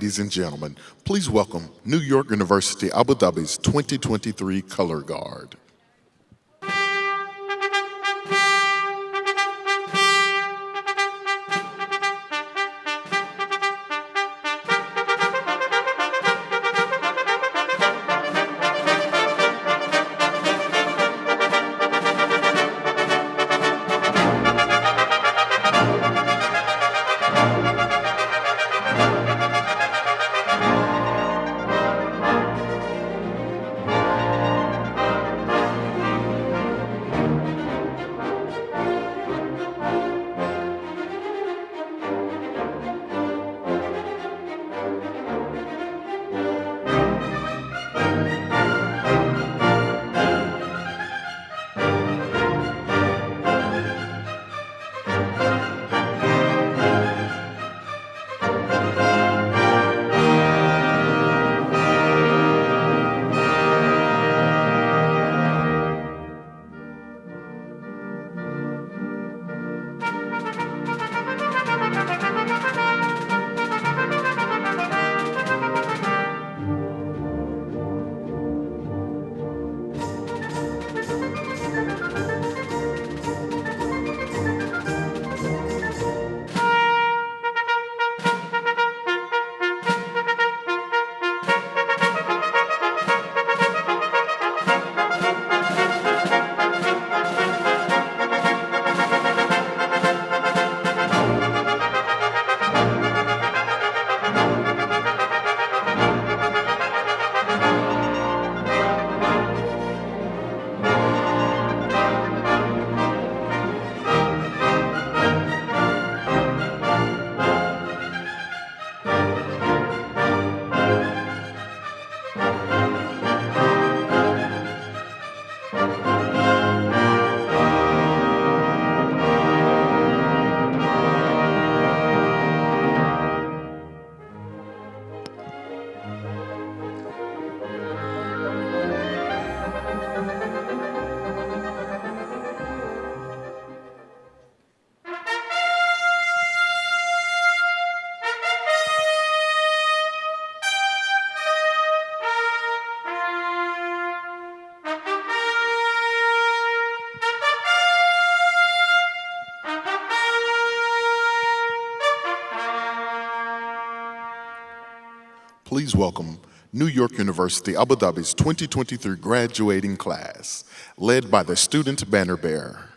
ladies and gentlemen, please welcome New York University Abu Dhabi's 2023 Color Guard. Please welcome New York University Abu Dhabi's 2023 graduating class, led by the student banner bearer.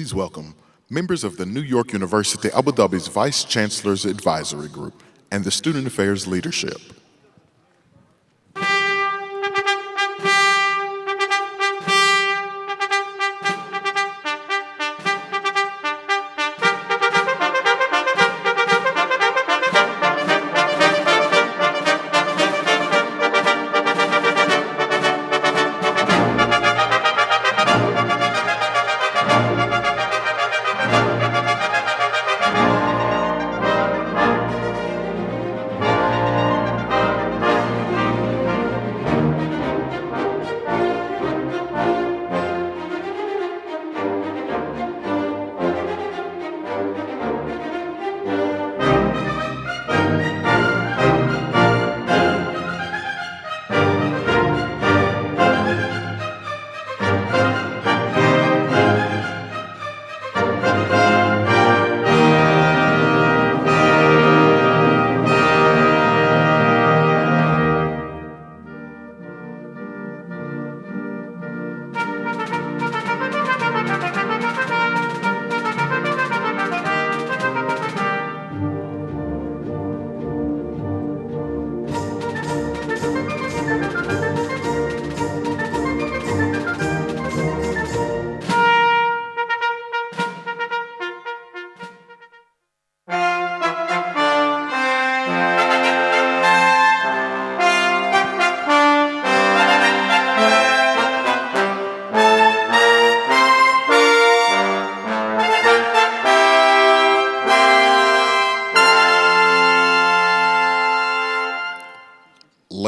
please welcome members of the New York University Abu Dhabi's Vice Chancellor's Advisory Group and the Student Affairs Leadership.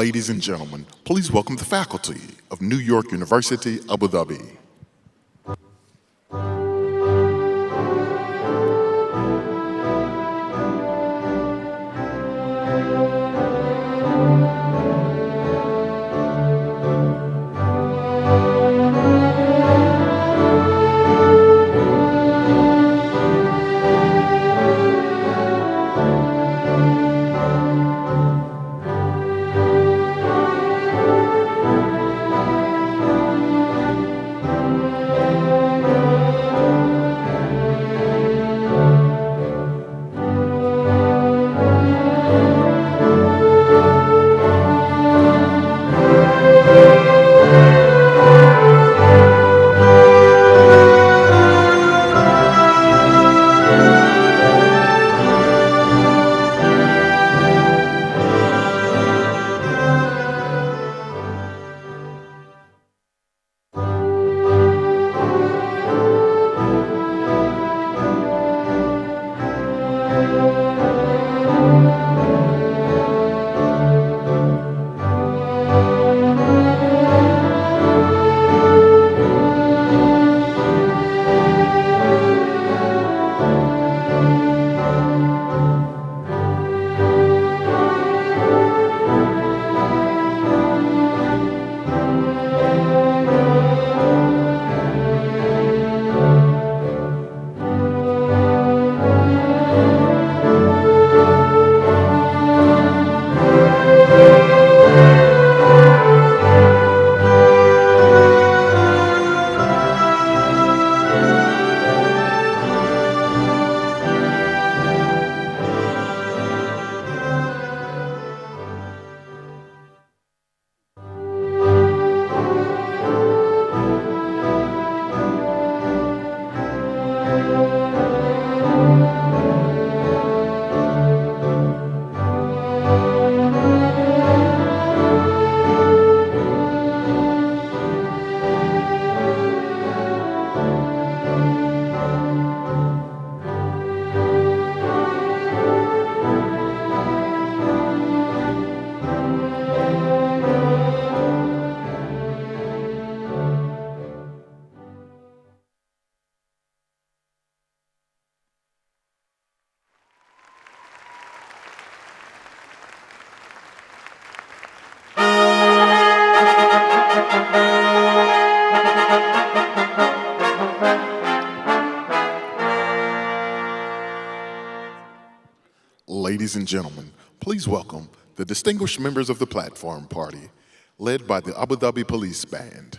Ladies and gentlemen, please welcome the faculty of New York University, Abu Dhabi. Ladies and gentlemen, please welcome the distinguished members of the Platform Party, led by the Abu Dhabi Police Band.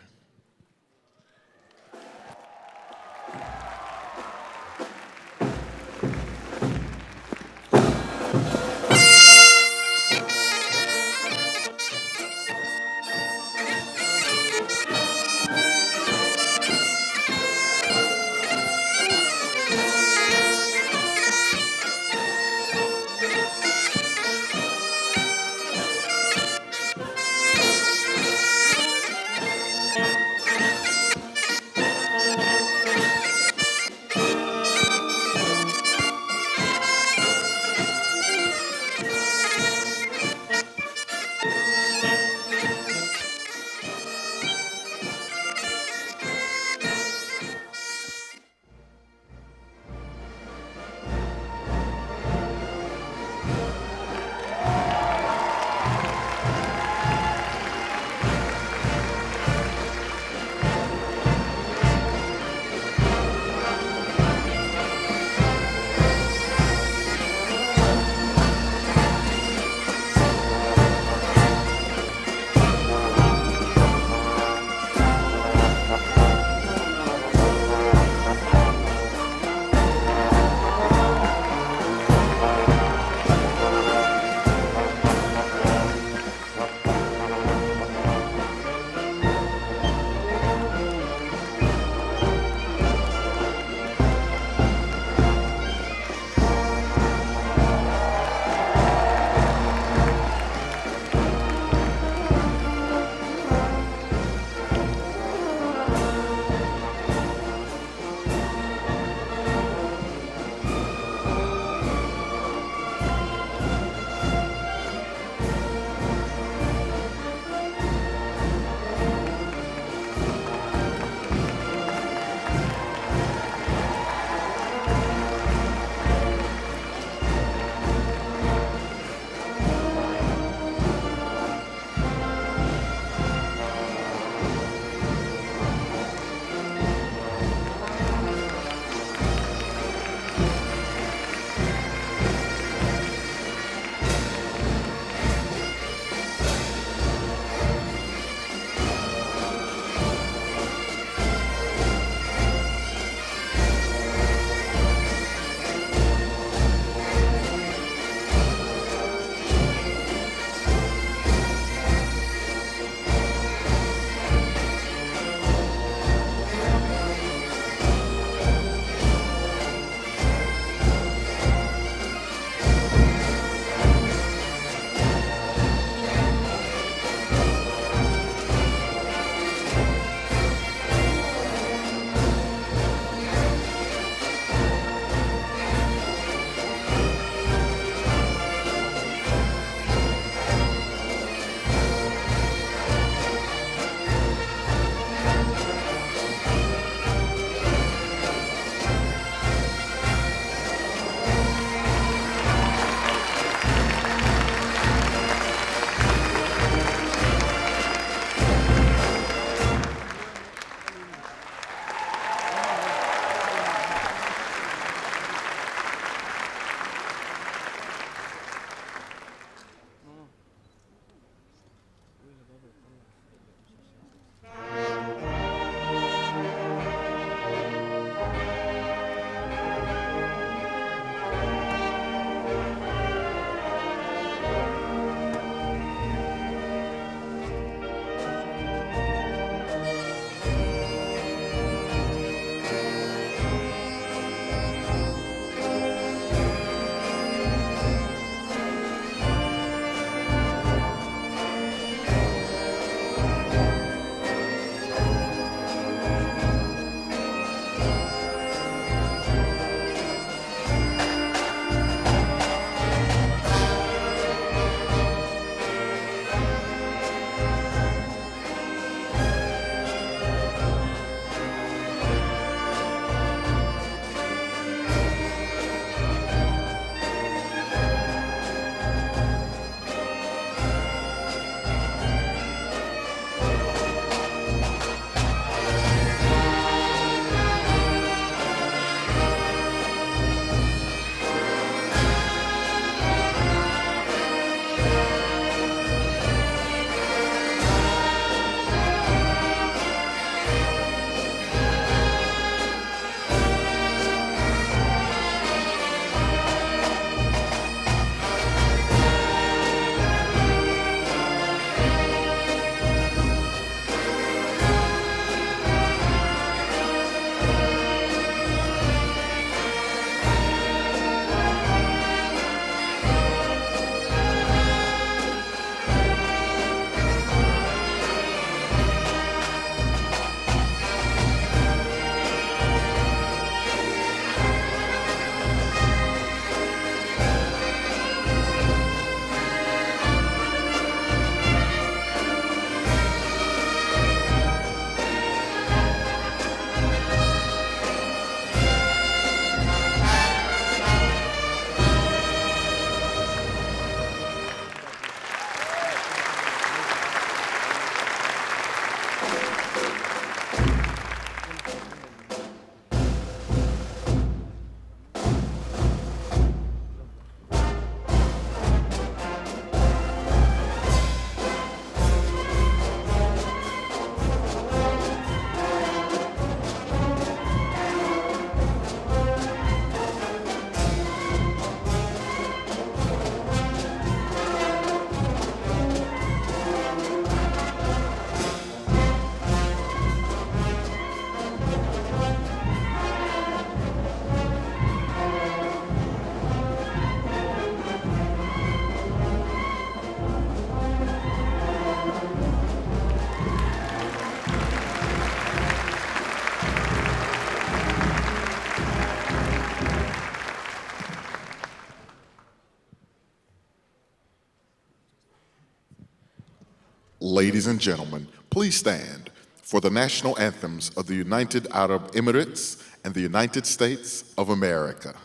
Ladies and gentlemen, please stand for the national anthems of the United Arab Emirates and the United States of America.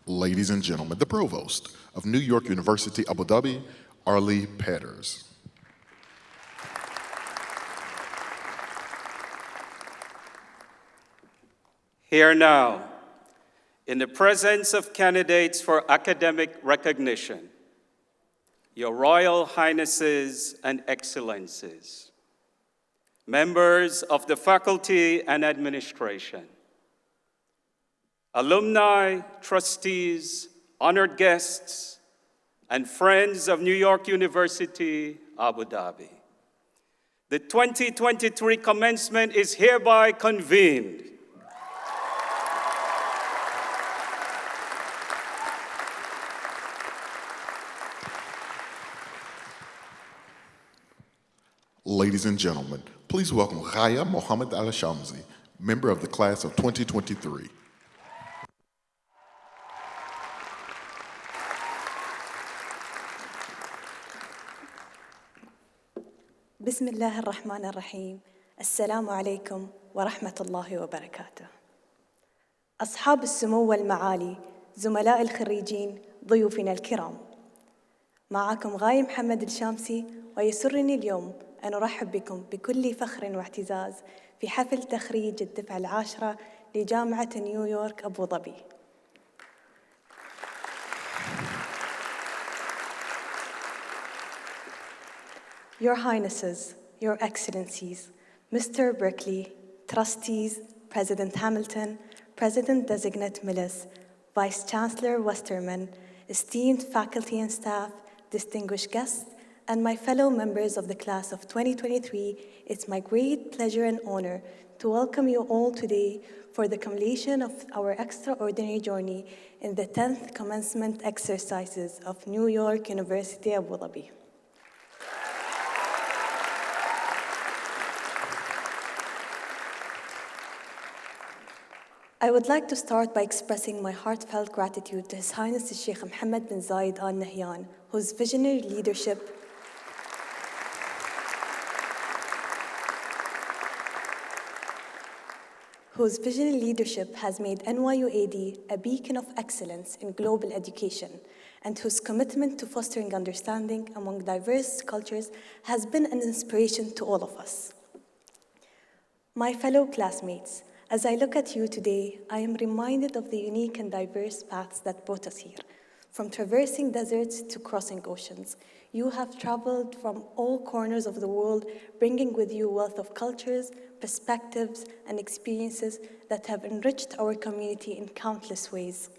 Ladies and gentlemen, the Provost of New York University, Abu Dhabi, Arlie. Here now, in the presence of candidates for academic recognition, Your Royal Highnesses and Excellencies, members of the faculty and administration, alumni, trustees, honored guests, and friends of New York University, Abu Dhabi. The 2023 commencement is hereby convened. Ladies and gentlemen, please welcome Ghaya Mohammed Alshamsi, member of the class of 2023. بسم الله الرحمن الرحيم. السلام عليكم ورحمة الله وبركاته. أصحاب السمو والمعالي، زملاء الخريجين، ضيوفنا الكرام. معكم غاية محمد الشامسي، ويسرني اليوم أن أرحب بكم بكل فخر واعتزاز في حفل تخريج الدفعة العاشرة لجامعة نيويورك أبو ظبي. Your Highnesses, Your Excellencies, Mr. Berkley, Trustees, President Hamilton, President-designate Millis, Vice-Chancellor Westermann, esteemed faculty and staff, distinguished guests, and my fellow members of the class of 2023, it's my great pleasure and honor to welcome you all today for the completion of our extraordinary journey in the 10th commencement exercises of New York University Abu Dhabi. I would like to start by expressing my heartfelt gratitude to His Highness Sheikh Mohammed bin Zayed Al Nahyan, whose visionary leadership whose vision and leadership has made NYUAD a beacon of excellence in global education, and whose commitment to fostering understanding among diverse cultures has been an inspiration to all of us. My fellow classmates, as I look at you today, I am reminded of the unique and diverse paths that brought us here. From traversing deserts to crossing oceans, you have traveled from all corners of the world, bringing with you a wealth of cultures, perspectives, and experiences that have enriched our community in countless ways.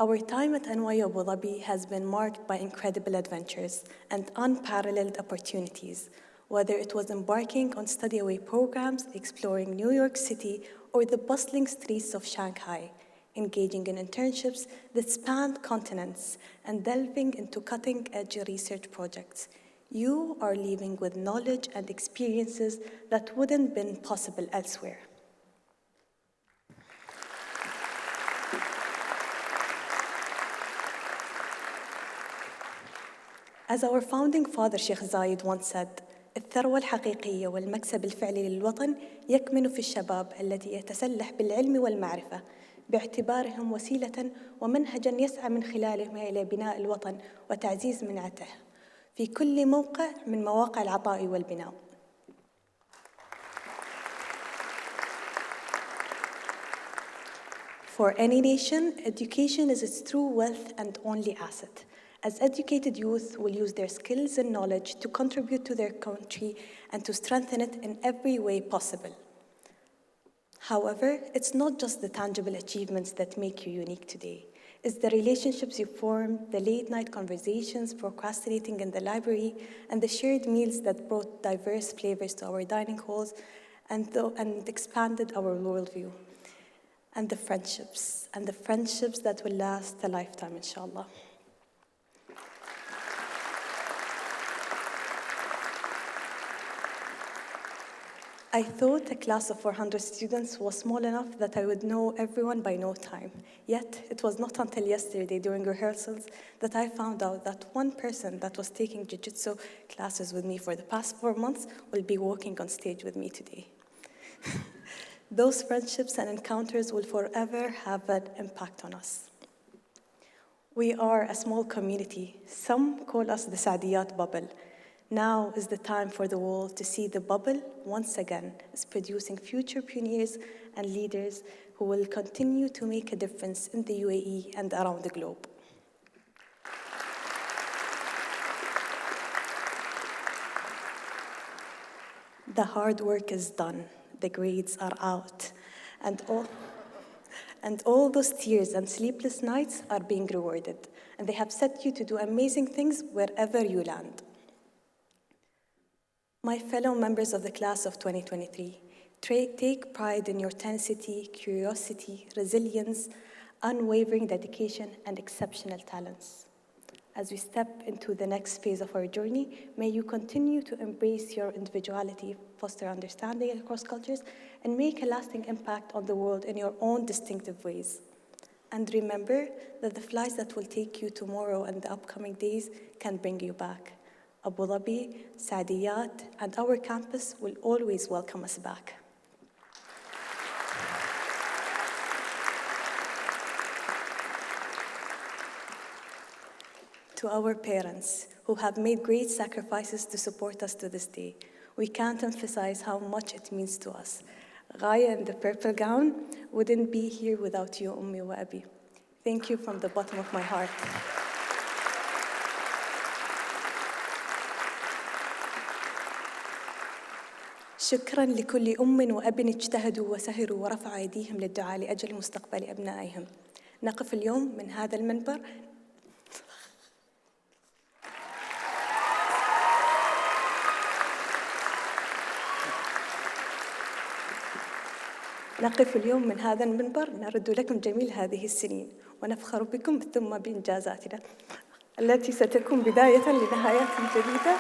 Our time at NYU Abu Dhabi has been marked by incredible adventures and unparalleled opportunities, whether it was embarking on study-away programs, exploring New York City, or the bustling streets of Shanghai, engaging in internships that spanned continents, and delving into cutting-edge research projects. You are leaving with knowledge and experiences that wouldn't have been possible elsewhere. As our founding father, Sheikh Zayed, once said, الثروة الحقيقية والمكسب الفعلي للوطن يكمن في الشباب التي يتسلح بالعلم والمعرفة باعتبارهم وسيلة ومنهجاً يسعى من خلالهما إلى بناء الوطن وتعزيز منعته في كل موقع من مواقع العطاء والبناء. For any nation, education is its true wealth and only asset, as educated youth will use their skills and knowledge to contribute to their country and to strengthen it in every way possible. However, it's not just the tangible achievements that make you unique today. It's the relationships you form, the late-night conversations, procrastinating in the library, and the shared meals that brought diverse flavors to our dining halls and expanded our worldview. And the friendships that will last a lifetime, inshallah. I thought a class of 400 students was small enough that I would know everyone by no time. Yet, it was not until yesterday during rehearsals that I found out that one person that was taking jiu-jitsu classes with me for the past 4 months will be walking on stage with me today. Those friendships and encounters will forever have an impact on us. We are a small community. Some call us the Saadiyat bubble. Now is the time for the world to see the bubble once again is producing future pioneers and leaders who will continue to make a difference in the UAE and around the globe. The hard work is done, the grades are out, and all those tears and sleepless nights are being rewarded, and they have set you to do amazing things wherever you land. My fellow members of the class of 2023, take pride in your tenacity, curiosity, resilience, unwavering dedication, and exceptional talents. As we step into the next phase of our journey, may you continue to embrace your individuality, foster understanding across cultures, and make a lasting impact on the world in your own distinctive ways. And remember that the flights that will take you tomorrow and the upcoming days can bring you back. Abu Dhabi, Saadiyat, and our campus will always welcome us back. To our parents, who have made great sacrifices to support us to this day, we can't emphasize how much it means to us. Ghaya in the purple gown wouldn't be here without you, Ummi wa Abi. Thank you from the bottom of my heart. شكراً لكل أم وأب اجتهدوا وسهروا ورفعوا أيديهم للدعاء لأجل مستقبل أبنائهم. نقف اليوم من هذا المنبر نرد لكم جميل هذه السنين ونفخر بكم ثم بإنجازاتنا التي ستكون بداية لنهايات جديدة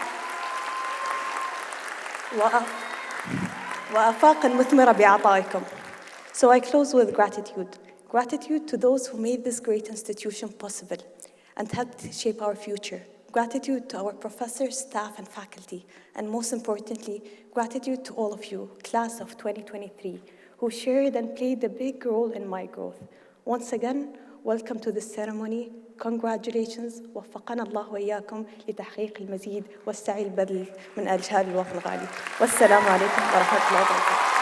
وآفاق مثمرة بعطائكم. So I close with gratitude. Gratitude to those who made this great institution possible and helped shape our future. gratitude to our professors, staff, and faculty, and most importantly, gratitude to all of you, class of 2023, who shared and played a big role in my growth. Once again, welcome to this ceremony. Congratulations. وفقنا الله وإياكم لتحقيق المزيد والسعي البذل من أجل هذا الوطن الغالي. والسلام عليكم ورحمة الله وبركاته.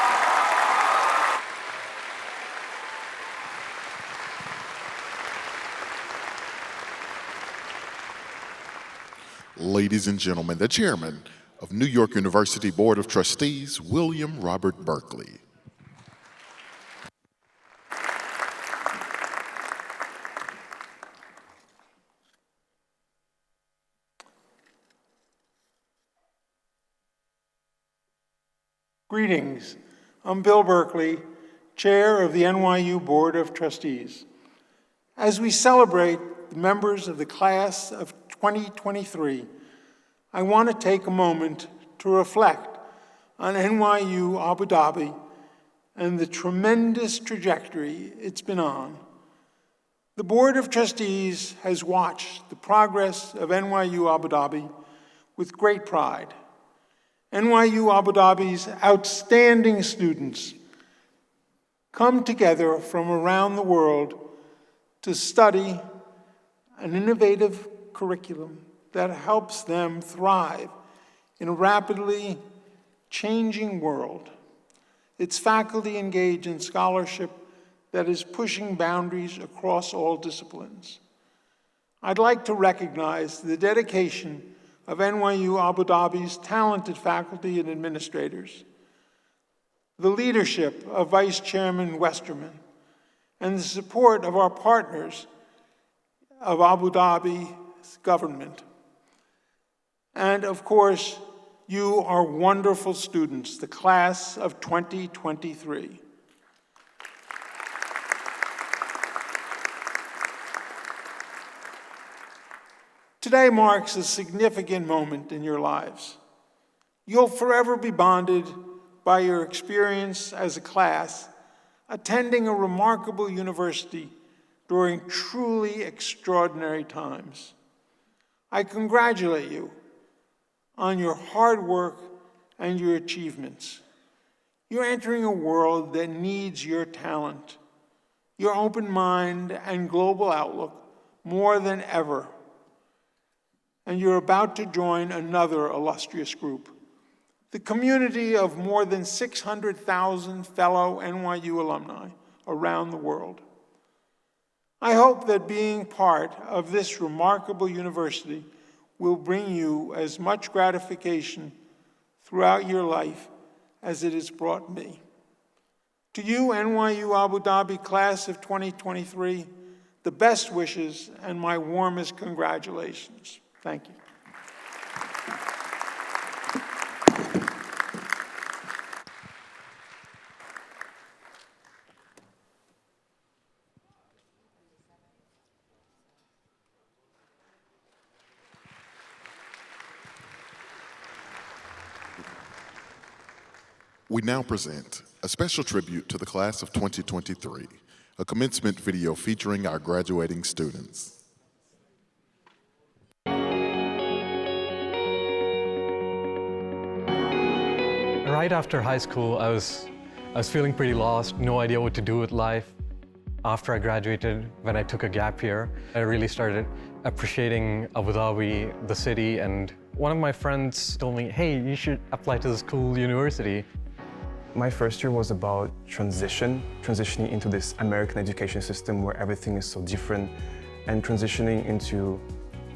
Ladies and gentlemen, the chairman of New York University Board of Trustees, William Robert Berkley. Greetings. I'm Bill Berkley, Chair of the NYU Board of Trustees. As we celebrate the members of the class of 2023, I want to take a moment to reflect on NYU Abu Dhabi and the tremendous trajectory it's been on. The Board of Trustees has watched the progress of NYU Abu Dhabi with great pride. NYU Abu Dhabi's outstanding students come together from around the world to study an innovative curriculum that helps them thrive in a rapidly changing world. Its faculty engage in scholarship that is pushing boundaries across all disciplines. I'd like to recognize the dedication of NYU Abu Dhabi's talented faculty and administrators, the leadership of Vice Chairman Westermann, and the support of our partners of Abu Dhabi's government. And of course, you are wonderful students, the class of 2023. Today marks a significant moment in your lives. You'll forever be bonded by your experience as a class, attending a remarkable university during truly extraordinary times. I congratulate you on your hard work and your achievements. You're entering a world that needs your talent, your open mind and global outlook more than ever. And you're about to join another illustrious group, the community of more than 600,000 fellow NYU alumni around the world. I hope that being part of this remarkable university will bring you as much gratification throughout your life as it has brought me. To you, NYU Abu Dhabi class of 2023, the best wishes and my warmest congratulations. Thank you. We now present a special tribute to the class of 2023, a commencement video featuring our graduating students. Right after high school, I was feeling pretty lost, no idea what to do with life. After I graduated, when I took a gap year, I really started appreciating Abu Dhabi, the city, and one of my friends told me, hey, you should apply to this cool university. My first year was about transitioning into this American education system where everything is so different, and transitioning into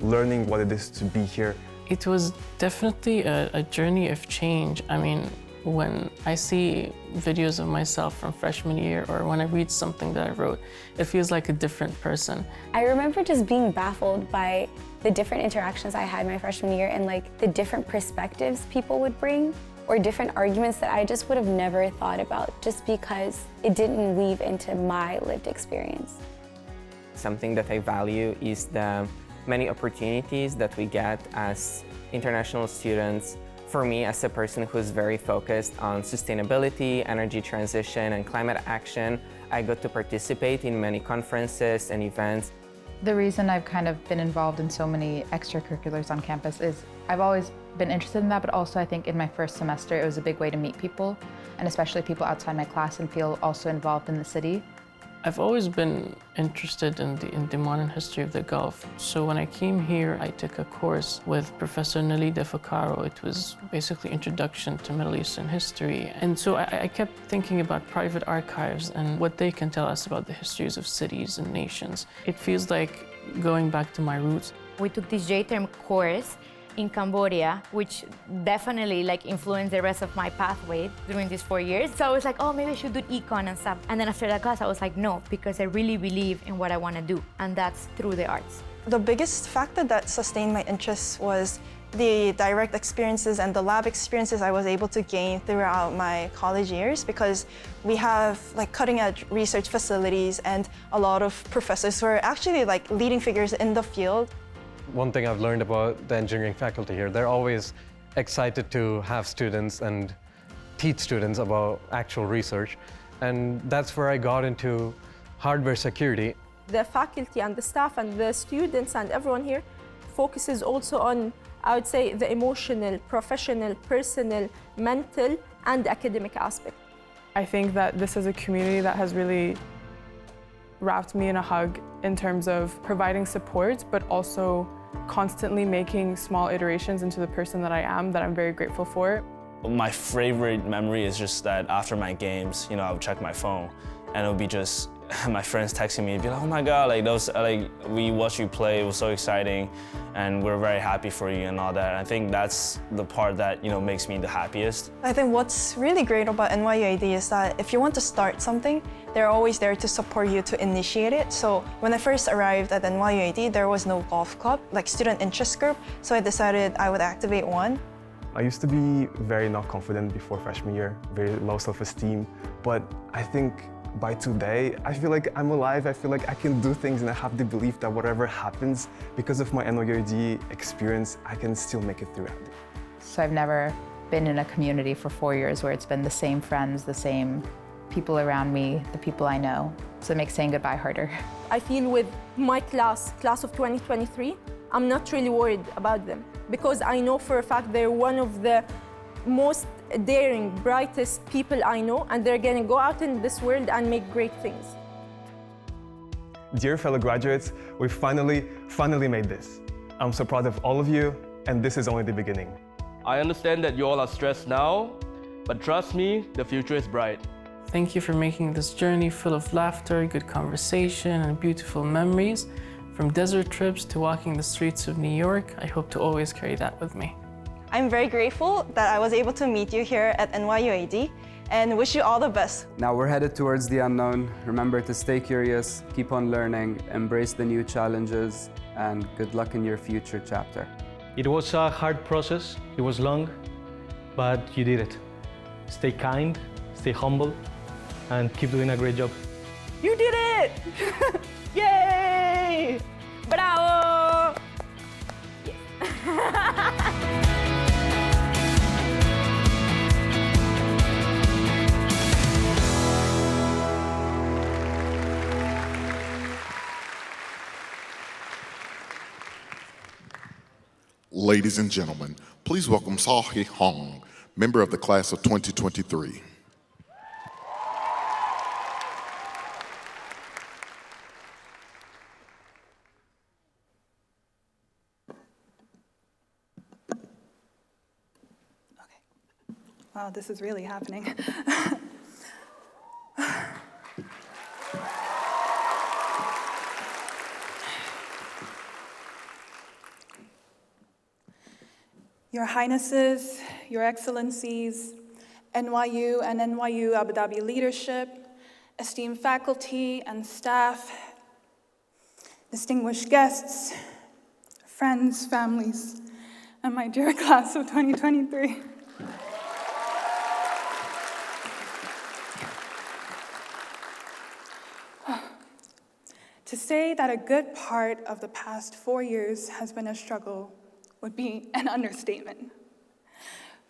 learning what it is to be here. It was definitely a journey of change. I mean, when I see videos of myself from freshman year or when I read something that I wrote, it feels like a different person. I remember just being baffled by the different interactions I had my freshman year and like the different perspectives people would bring or different arguments that I just would have never thought about just because it didn't weave into my lived experience. Something that I value is the many opportunities that we get as international students. For me, as a person who's very focused on sustainability, energy transition, and climate action, I got to participate in many conferences and events. The reason I've kind of been involved in so many extracurriculars on campus is I've always been interested in that, but also I think in my first semester it was a big way to meet people, and especially people outside my class, and feel also involved in the city. I've always been interested in the modern history of the Gulf. So when I came here, I took a course with Professor Nelly De Ficaro. It was basically Introduction to Middle Eastern History. And so I kept thinking about private archives and what they can tell us about the histories of cities and nations. It feels like going back to my roots. We took this J-term course in Cambodia, which definitely influenced the rest of my pathway during these 4 years. So I was like, oh, maybe I should do econ and stuff. And then after that class, I was like, no, because I really believe in what I want to do, and that's through the arts. The biggest factor that sustained my interest was the direct experiences and the lab experiences I was able to gain throughout my college years, because we have cutting-edge research facilities and a lot of professors who are actually leading figures in the field. One thing I've learned about the engineering faculty here, they're always excited to have students and teach students about actual research. And that's where I got into hardware security. The faculty and the staff and the students and everyone here focuses also on, I would say, the emotional, professional, personal, mental, and academic aspect. I think that this is a community that has really wrapped me in a hug in terms of providing support, but also constantly making small iterations into the person that I am, that I'm very grateful for. My favorite memory is just that after my games, I would check my phone and it would be just my friends texting me and be like, oh my God, we watched you play, it was so exciting, and we're very happy for you and all that. I think that's the part that, makes me the happiest. I think what's really great about NYUAD is that if you want to start something, they're always there to support you to initiate it. So when I first arrived at NYUAD, there was no golf club, student interest group, so I decided I would activate one. I used to be very not confident before freshman year, very low self-esteem, but I think by today, I feel like I'm alive, I feel like I can do things, and I have the belief that whatever happens, because of my NYUAD experience, I can still make it throughout. So I've never been in a community for 4 years where it's been the same friends, the same people around me, the people I know. So it makes saying goodbye harder. I feel with my class of 2023, I'm not really worried about them, because I know for a fact they're one of the most daring, brightest people I know, and they're gonna go out in this world and make great things. Dear fellow graduates, we finally made this. I'm so proud of all of you, and this is only the beginning. I understand that you all are stressed now, but trust me, the future is bright. Thank you for making this journey full of laughter, good conversation, and beautiful memories. From desert trips to walking the streets of New York, I hope to always carry that with me. I'm very grateful that I was able to meet you here at NYUAD, and wish you all the best. Now we're headed towards the unknown. Remember to stay curious, keep on learning, embrace the new challenges, and good luck in your future chapter. It was a hard process, it was long, but you did it. Stay kind, stay humble, and keep doing a great job. You did it! Yay! Bravo! Ladies and gentlemen, please welcome Seo-Hee, member of the class of 2023. Wow, this is really happening. Your Highnesses, Your Excellencies, NYU and NYU Abu Dhabi leadership, esteemed faculty and staff, distinguished guests, friends, families, and my dear class of 2023. To say that a good part of the past 4 years has been a struggle would be an understatement.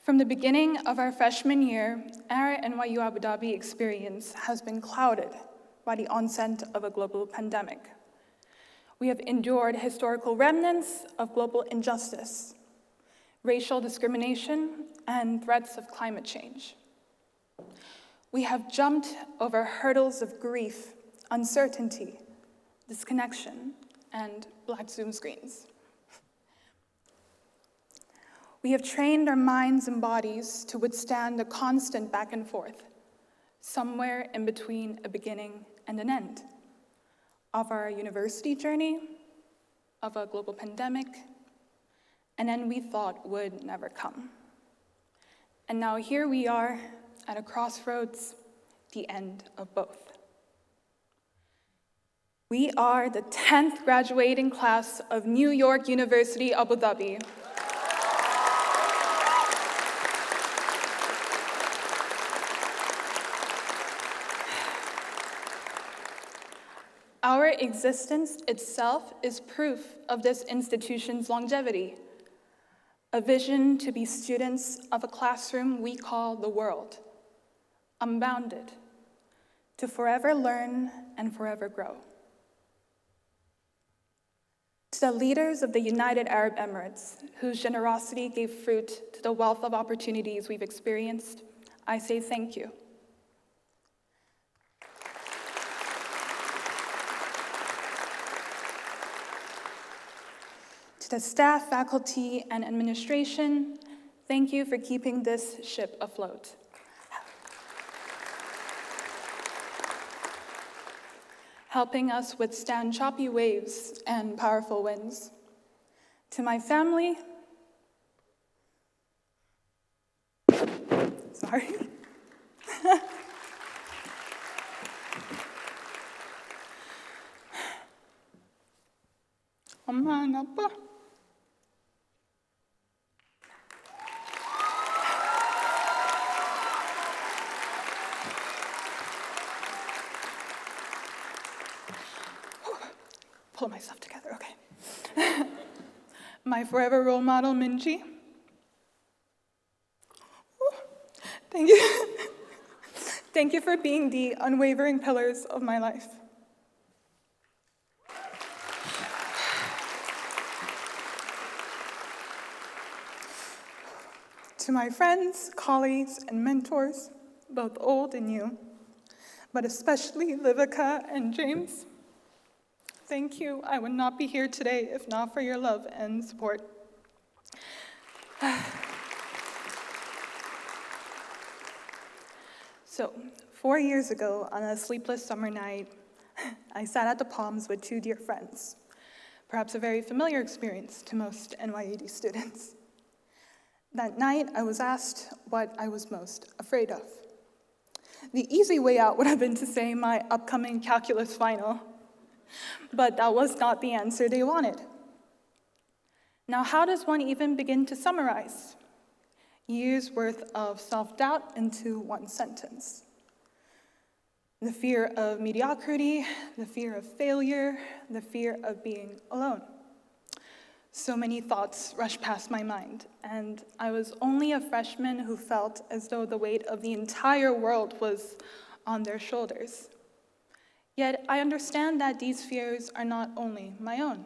From the beginning of our freshman year, our NYU Abu Dhabi experience has been clouded by the onset of a global pandemic. We have endured historical remnants of global injustice, racial discrimination, and threats of climate change. We have jumped over hurdles of grief, uncertainty, disconnection, and Black Zoom screens. We have trained our minds and bodies to withstand a constant back and forth, somewhere in between a beginning and an end, of our university journey, of a global pandemic, an end we thought would never come. And now here we are at a crossroads, the end of both. We are the 10th graduating class of New York University Abu Dhabi. Our existence itself is proof of this institution's longevity, a vision to be students of a classroom we call the world, unbounded, to forever learn and forever grow. To the leaders of the United Arab Emirates, whose generosity gave fruit to the wealth of opportunities we've experienced, I say thank you. To the staff, faculty, and administration, thank you for keeping this ship afloat. Helping us withstand choppy waves and powerful winds. To my family, sorry. Mama and Appa. Pull myself together, okay. My forever role model, Minji. Thank you. Thank you for being the unwavering pillars of my life. To my friends, colleagues, and mentors, both old and new, but especially Livica and James, thank you. I would not be here today if not for your love and support. So, 4 years ago, on a sleepless summer night, I sat at the Palms with two dear friends, perhaps a very familiar experience to most NYUAD students. That night, I was asked what I was most afraid of. The easy way out would have been to say my upcoming calculus final, but that was not the answer they wanted. Now, how does one even begin to summarize years' worth of self-doubt into one sentence? The fear of mediocrity, the fear of failure, the fear of being alone. So many thoughts rushed past my mind, and I was only a freshman who felt as though the weight of the entire world was on their shoulders. Yet I understand that these fears are not only my own.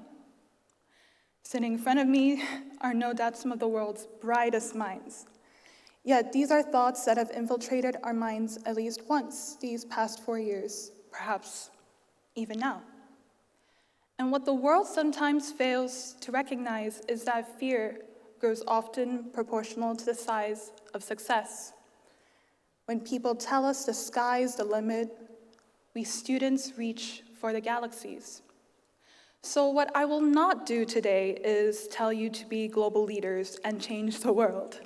Sitting in front of me are no doubt some of the world's brightest minds. Yet these are thoughts that have infiltrated our minds at least once these past 4 years, perhaps even now. And what the world sometimes fails to recognize is that fear grows often proportional to the size of success. When people tell us the sky's the limit, we students reach for the galaxies. So what I will not do today is tell you to be global leaders and change the world.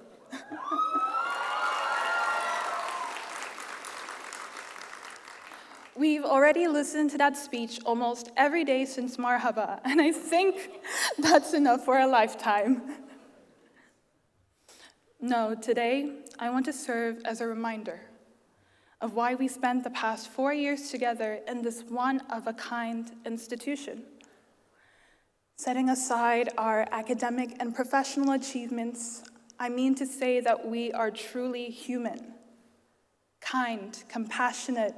We've already listened to that speech almost every day since Marhaba, and I think that's enough for a lifetime. No, today, I want to serve as a reminder of why we spent the past 4 years together in this one-of-a-kind institution. Setting aside our academic and professional achievements, I mean to say that we are truly human, kind, compassionate,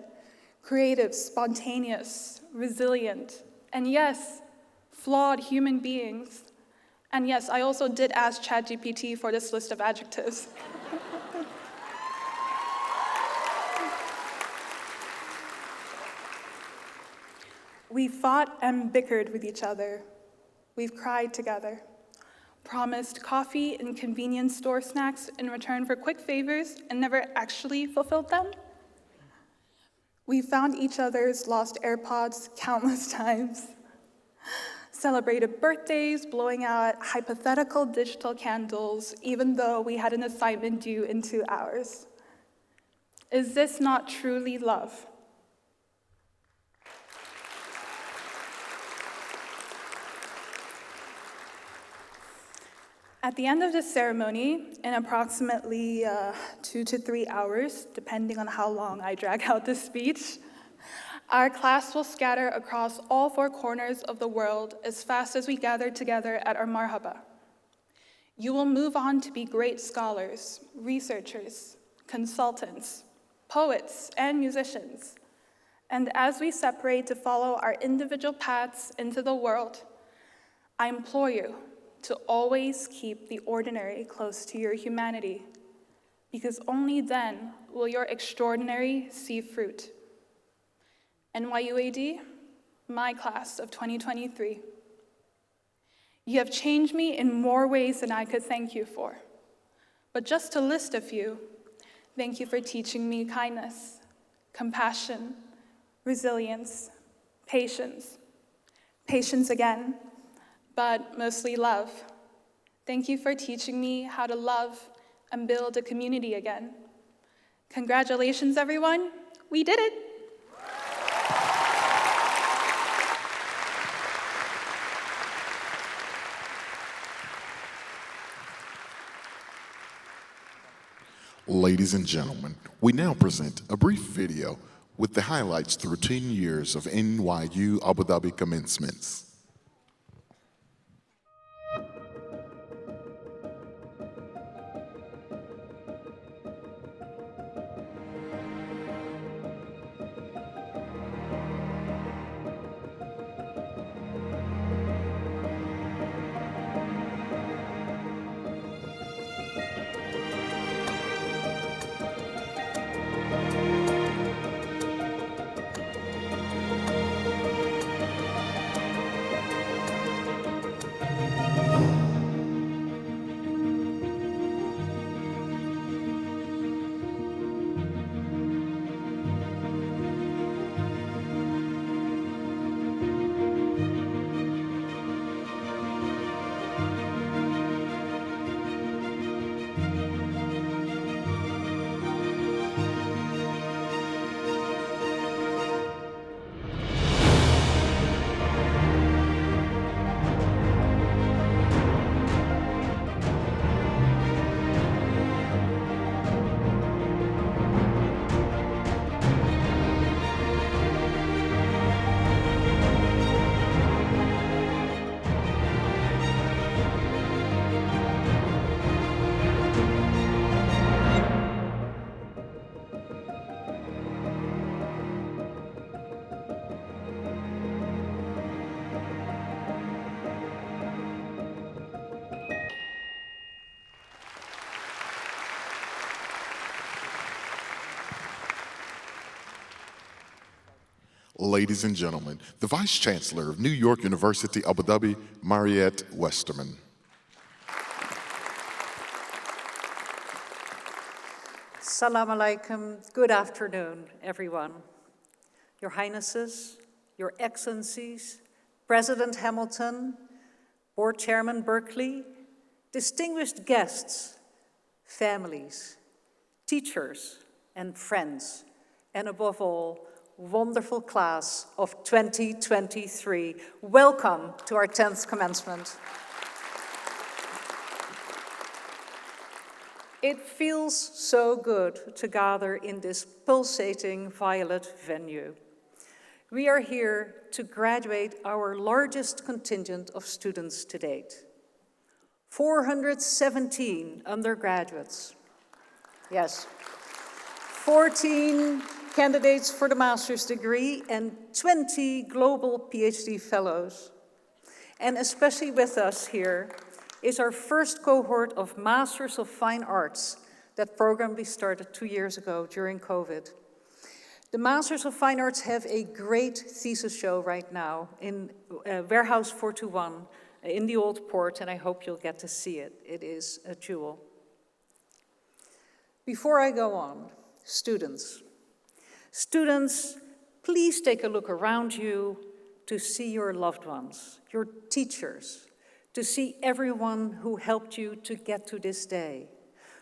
creative, spontaneous, resilient, and yes, flawed human beings. And yes, I also did ask ChatGPT for this list of adjectives. We fought and bickered with each other. We've cried together, promised coffee and convenience store snacks in return for quick favors and never actually fulfilled them. We found each other's lost AirPods countless times, celebrated birthdays, blowing out hypothetical digital candles, even though we had an assignment due in 2 hours. Is this not truly love? At the end of this ceremony, in approximately 2 to 3 hours, depending on how long I drag out this speech, our class will scatter across all 4 corners of the world as fast as we gather together at our marhaba. You will move on to be great scholars, researchers, consultants, poets, and musicians. And as we separate to follow our individual paths into the world, I implore you to always keep the ordinary close to your humanity, because only then will your extraordinary see fruit. NYUAD, my class of 2023. You have changed me in more ways than I could thank you for. But just to list a few, thank you for teaching me kindness, compassion, resilience, patience again, but mostly love. Thank you for teaching me how to love and build a community again. Congratulations, everyone. We did it. Ladies and gentlemen, we now present a brief video with the highlights through 10 years of NYU Abu Dhabi commencements. Ladies and gentlemen, the Vice Chancellor of New York University, Abu Dhabi, Mariët Westermann. Assalamu alaikum. Good afternoon, everyone. Your Highnesses, Your Excellencies, President Hamilton, Board Chairman Berkley, distinguished guests, families, teachers, and friends, and above all, wonderful class of 2023. Welcome to our 10th commencement. It feels so good to gather in this pulsating violet venue. We are here to graduate our largest contingent of students to date. 417 undergraduates. Yes. 14 candidates for the master's degree and 20 global PhD fellows. And especially with us here is our first cohort of Masters of Fine Arts, that program we started 2 years ago during COVID. The Masters of Fine Arts have a great thesis show right now in Warehouse 421 in the Old Port, and I hope you'll get to see it. It is a jewel. Before I go on, students, please take a look around you to see your loved ones, your teachers, to see everyone who helped you to get to this day.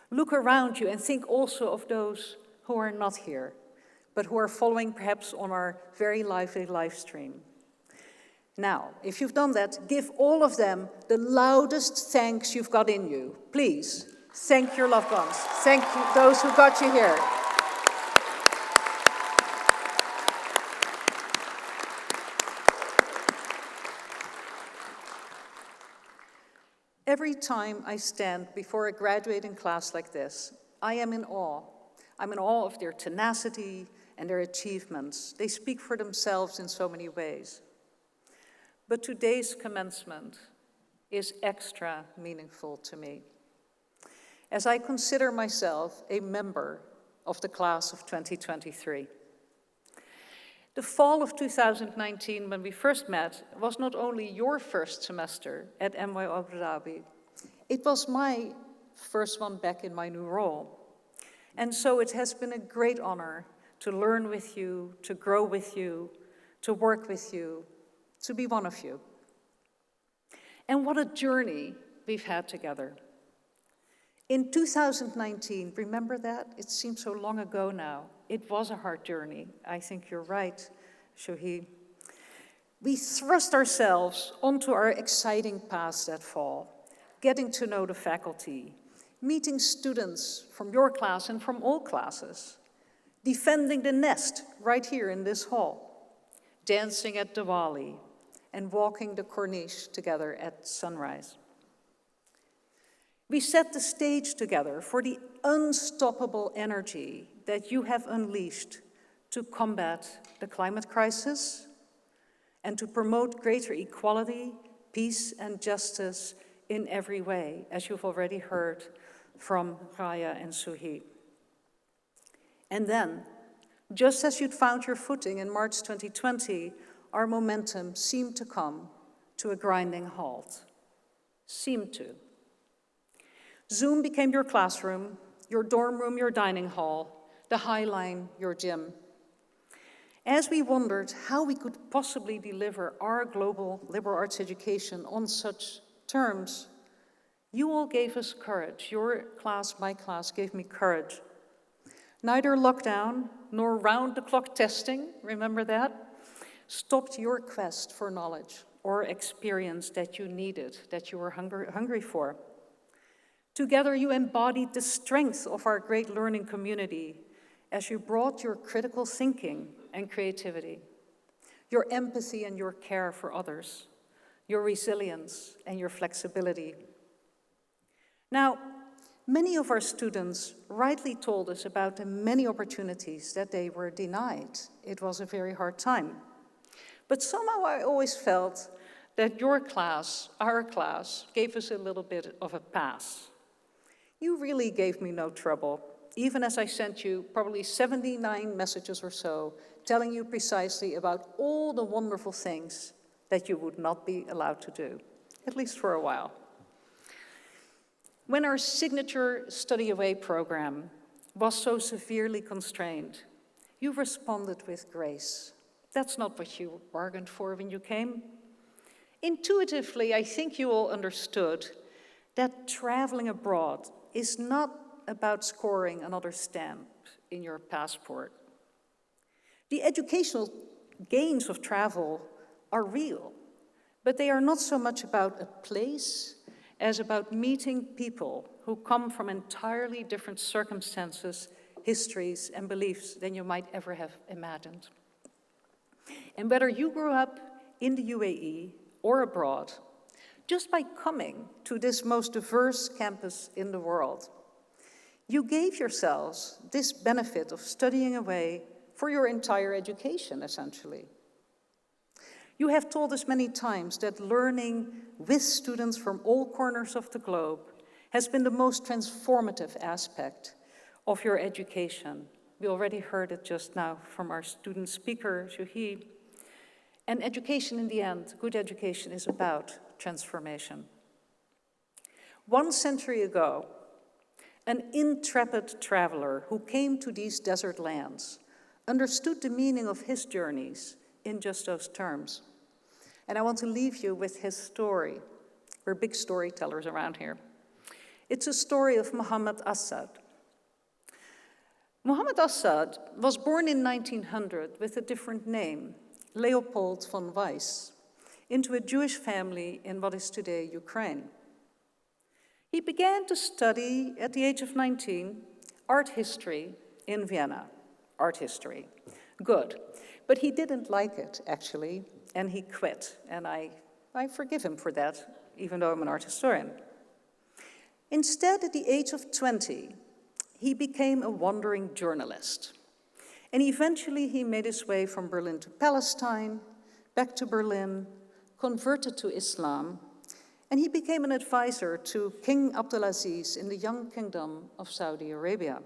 Look around you and think also of those who are not here, but who are following perhaps on our very lively live stream. Now, if you've done that, give all of them the loudest thanks you've got in you. Please, thank your loved ones. Thank you, those who got you here. Every time I stand before a graduating class like this, I am in awe. I'm in awe of their tenacity and their achievements. They speak for themselves in so many ways. But today's commencement is extra meaningful to me, as I consider myself a member of the class of 2023. The fall of 2019, when we first met, was not only your first semester at NYU Abu Dhabi, it was my first one back in my new role. And so it has been a great honor to learn with you, to grow with you, to work with you, to be one of you. And what a journey we've had together. In 2019, remember that? It seems so long ago now. It was a hard journey. I think you're right, Seo-Hee. We thrust ourselves onto our exciting past that fall, getting to know the faculty, meeting students from your class and from all classes, defending the nest right here in this hall, dancing at Diwali, and walking the Corniche together at sunrise. We set the stage together for the unstoppable energy that you have unleashed to combat the climate crisis and to promote greater equality, peace, and justice in every way, as you've already heard from Ghaya and Seo-Hee. And then, just as you'd found your footing in March 2020, our momentum seemed to come to a grinding halt. Seemed to. Zoom became your classroom, your dorm room, your dining hall, the High Line, your gym. As we wondered how we could possibly deliver our global liberal arts education on such terms, you all gave us courage. Your class, my class, gave me courage. Neither lockdown nor round-the-clock testing, remember that, stopped your quest for knowledge or experience that you needed, that you were hungry for. Together, you embodied the strength of our great learning community as you brought your critical thinking and creativity, your empathy and your care for others, your resilience and your flexibility. Now, many of our students rightly told us about the many opportunities that they were denied. It was a very hard time. But somehow I always felt that your class, our class, gave us a little bit of a pass. You really gave me no trouble, even as I sent you probably 79 messages or so, telling you precisely about all the wonderful things that you would not be allowed to do, at least for a while. When our signature Study Away program was so severely constrained, you responded with grace. That's not what you bargained for when you came. Intuitively, I think you all understood that traveling abroad is not about scoring another stamp in your passport. The educational gains of travel are real, but they are not so much about a place as about meeting people who come from entirely different circumstances, histories, and beliefs than you might ever have imagined. And whether you grew up in the UAE or abroad, just by coming to this most diverse campus in the world, you gave yourselves this benefit of studying away for your entire education, essentially. You have told us many times that learning with students from all corners of the globe has been the most transformative aspect of your education. We already heard it just now from our student speaker, Seo-Hee. And education in the end, good education, is about transformation. 1 century ago, an intrepid traveler who came to these desert lands understood the meaning of his journeys in just those terms. And I want to leave you with his story. We're big storytellers around here. It's a story of Mohammed Assad. Mohammed Assad was born in 1900 with a different name, Leopold von Weiss, into a Jewish family in what is today Ukraine. He began to study, at the age of 19, art history in Vienna. Art history. Good. But he didn't like it, actually, and he quit. And I forgive him for that, even though I'm an art historian. Instead, at the age of 20, he became a wandering journalist. And eventually he made his way from Berlin to Palestine, back to Berlin, converted to Islam, and he became an advisor to King Abdulaziz in the young kingdom of Saudi Arabia.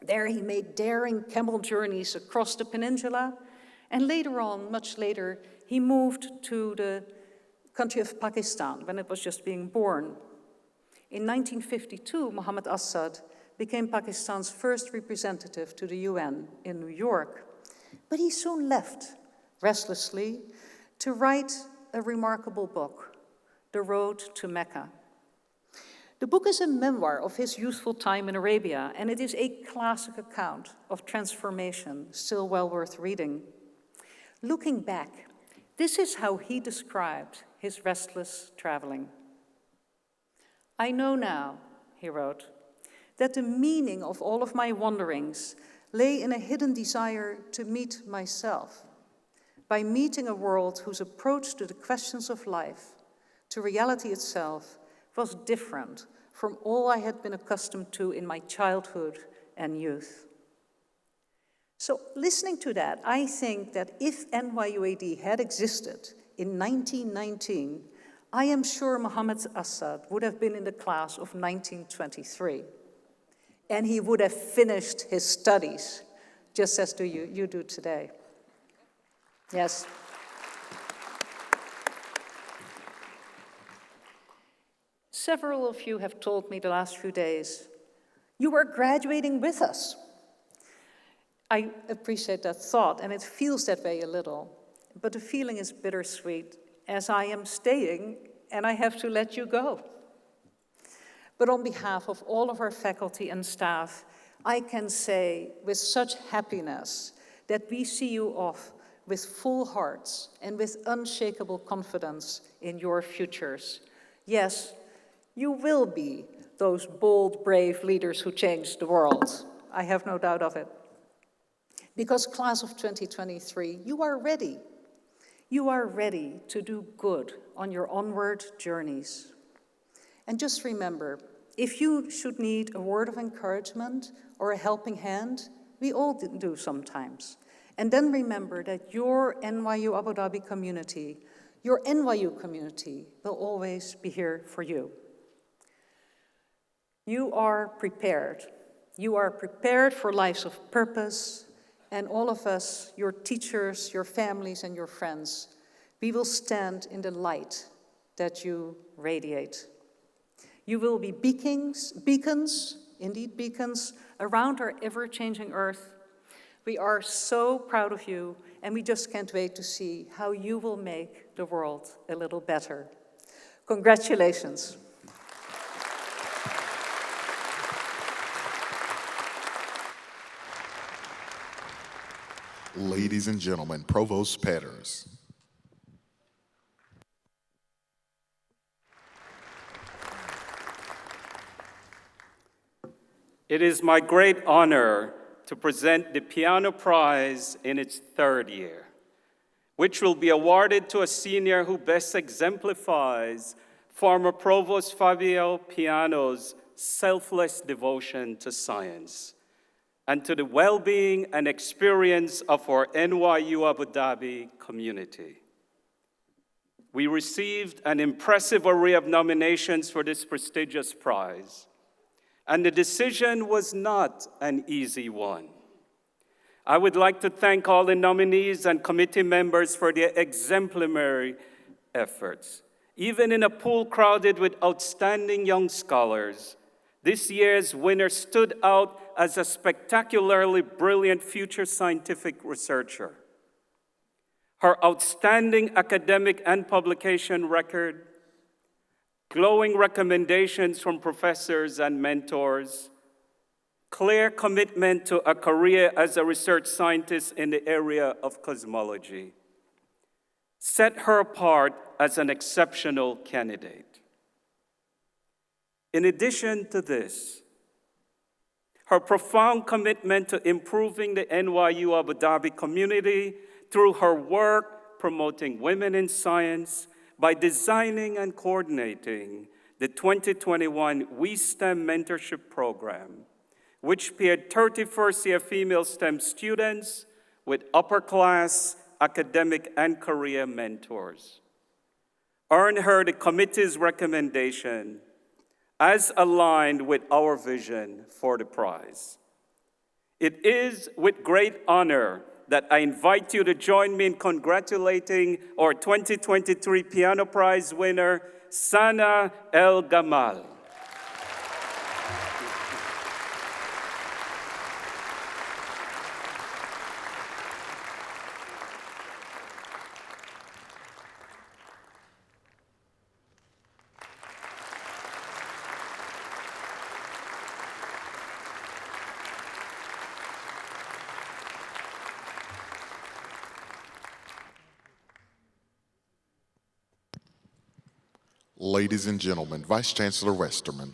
There he made daring camel journeys across the peninsula, and later on, much later, he moved to the country of Pakistan when it was just being born. In 1952, Mohammed Assad became Pakistan's first representative to the UN in New York. But he soon left, restlessly, to write a remarkable book, The Road to Mecca. The book is a memoir of his youthful time in Arabia, and it is a classic account of transformation, still well worth reading. Looking back, this is how he described his restless traveling. I know now, he wrote, that the meaning of all of my wanderings lay in a hidden desire to meet myself, by meeting a world whose approach to the questions of life, to reality itself, was different from all I had been accustomed to in my childhood and youth. So listening to that, I think that if NYUAD had existed in 1919, I am sure Mohammed Assad would have been in the class of 1923. And he would have finished his studies, just as you do today. Yes. Several of you have told me the last few days, you are graduating with us. I appreciate that thought, and it feels that way a little, but the feeling is bittersweet, as I am staying and I have to let you go. But on behalf of all of our faculty and staff, I can say with such happiness that we see you off with full hearts and with unshakable confidence in your futures. Yes, you will be those bold, brave leaders who change the world. I have no doubt of it. Because class of 2023, you are ready. You are ready to do good on your onward journeys. And just remember, if you should need a word of encouragement or a helping hand, we all do sometimes. And then remember that your NYU Abu Dhabi community, your NYU community, will always be here for you. You are prepared. You are prepared for lives of purpose, and all of us, your teachers, your families, and your friends, we will stand in the light that you radiate. You will be beacons, indeed beacons, around our ever-changing earth. We are so proud of you, and we just can't wait to see how you will make the world a little better. Congratulations. Ladies and gentlemen, Provost Petters. It is my great honor to present the Piano Prize in its third year, which will be awarded to a senior who best exemplifies former Provost Fabio Piano's selfless devotion to science and to the well-being and experience of our NYU Abu Dhabi community. we received an impressive array of nominations for this prestigious prize, and the decision was not an easy one. I would like to thank all the nominees and committee members for their exemplary efforts. Even in a pool crowded with outstanding young scholars, this year's winner stood out as a spectacularly brilliant future scientific researcher. Her outstanding academic and publication record, glowing recommendations from professors and mentors, clear commitment to a career as a research scientist in the area of cosmology set her apart as an exceptional candidate. In addition to this, her profound commitment to improving the NYU Abu Dhabi community through her work promoting women in science by designing and coordinating the 2021 We STEM Mentorship Program, which paired 30 first-year female STEM students with upper-class academic and career mentors, earned her the committee's recommendation as aligned with our vision for the prize. It is with great honor that I invite you to join me in congratulating our 2023 Piano Prize winner, Sana El Gamal. Ladies and gentlemen, Vice Chancellor Westermann.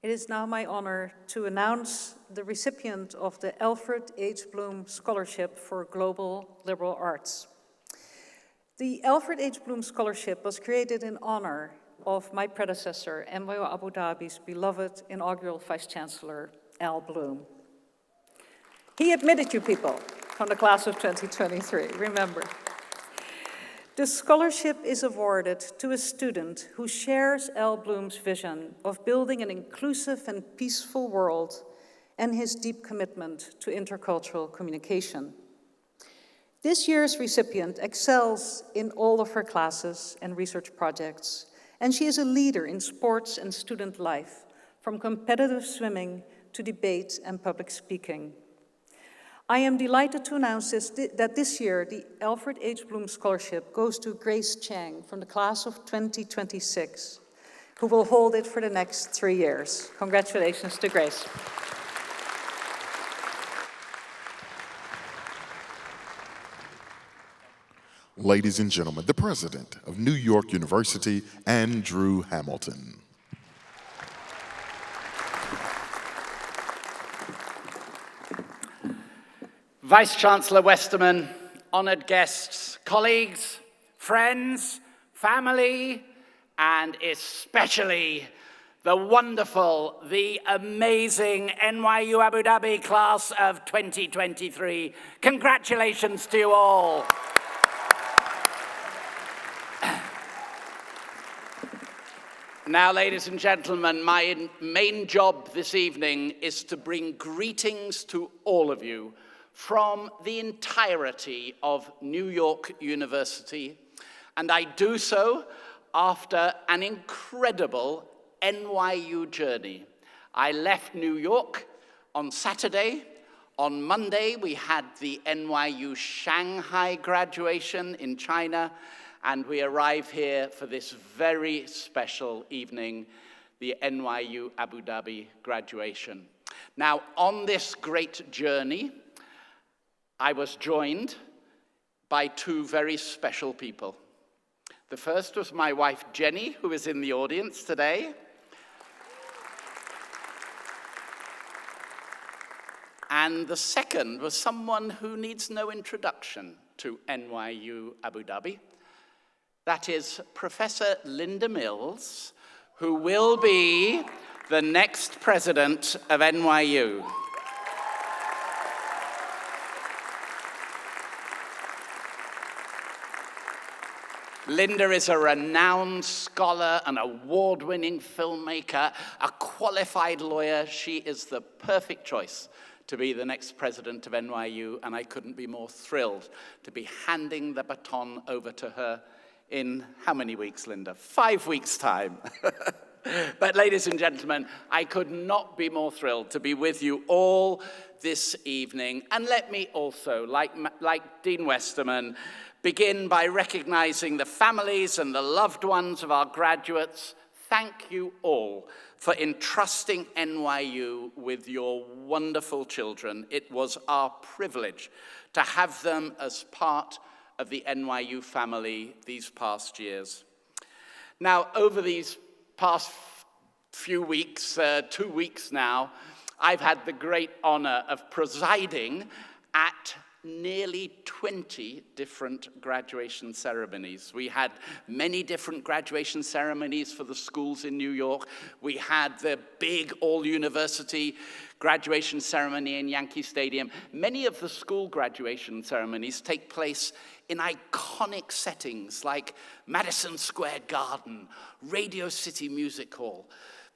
It is now my honor to announce the recipient of the Alfred H. Bloom Scholarship for Global Liberal Arts. The Alfred H. Bloom Scholarship was created in honor of my predecessor, NYU Abu Dhabi's beloved inaugural Vice Chancellor, Al Bloom. He admitted you people from the class of 2023, remember. The scholarship is awarded to a student who shares Al Bloom's vision of building an inclusive and peaceful world and his deep commitment to intercultural communication. This year's recipient excels in all of her classes and research projects, and she is a leader in sports and student life, from competitive swimming to debate and public speaking. I am delighted to announce that this year the Alfred H. Bloom Scholarship goes to Grace Chang from the class of 2026, who will hold it for the next 3 years. Congratulations to Grace. Ladies and gentlemen, the President of New York University, Andrew Hamilton. Vice Chancellor Westermann, honored guests, colleagues, friends, family, and especially the wonderful, the amazing NYU Abu Dhabi class of 2023. Congratulations to you all. Now, ladies and gentlemen, my main job this evening is to bring greetings to all of you from the entirety of New York University, and I do so after an incredible NYU journey. I left New York on Saturday. On Monday, we had the NYU Shanghai graduation in China, and we arrive here for this very special evening, the NYU Abu Dhabi graduation. Now, on this great journey, I was joined by two very special people. The first was my wife, Jenny, who is in the audience today. And the second was someone who needs no introduction to NYU Abu Dhabi. That is Professor Linda Mills, who will be the next president of NYU. Linda is a renowned scholar, an award-winning filmmaker, a qualified lawyer. She is the perfect choice to be the next president of NYU, and I couldn't be more thrilled to be handing the baton over to her in how many weeks, Linda? 5 weeks' time. But ladies and gentlemen, I could not be more thrilled to be with you all this evening. And let me also, like Dean Westermann, begin by recognizing the families and the loved ones of our graduates. Thank you all for entrusting NYU with your wonderful children. It was our privilege to have them as part of the NYU family these past years. Now, over these past few weeks, 2 weeks now, I've had the great honor of presiding at nearly 20 different graduation ceremonies. We had many different graduation ceremonies for the schools in New York. We had the big all-university graduation ceremony in Yankee Stadium. Many of the school graduation ceremonies take place in iconic settings like Madison Square Garden, Radio City Music Hall,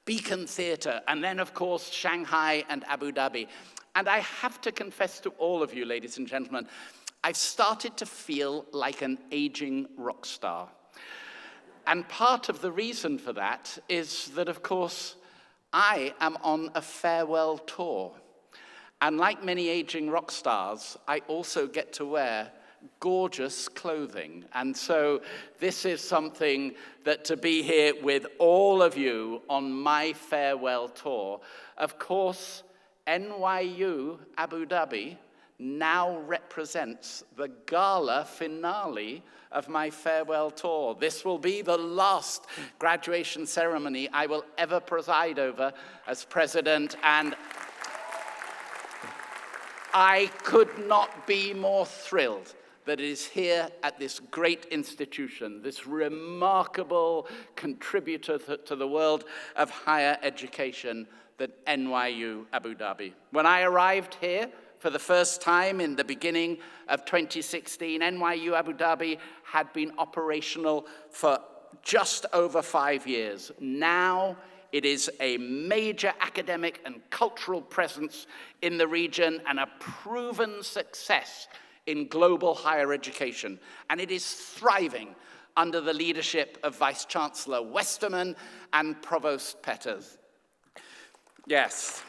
Beacon Theatre, and then, of course, Shanghai and Abu Dhabi. And I have to confess to all of you, ladies and gentlemen, I've started to feel like an aging rock star. And part of the reason for that is that, of course, I am on a farewell tour. And like many aging rock stars, I also get to wear gorgeous clothing. And so this is something that to be here with all of you on my farewell tour, of course, NYU Abu Dhabi now represents the gala finale of my farewell tour. This will be the last graduation ceremony I will ever preside over as president, and I could not be more thrilled that it is here at this great institution, this remarkable contributor to the world of higher education, that NYU Abu Dhabi. When I arrived here for the first time in the beginning of 2016, NYU Abu Dhabi had been operational for just over 5 years. Now it is a major academic and cultural presence in the region and a proven success in global higher education. And it is thriving under the leadership of Vice Chancellor Westermann and Provost Petters. Yes.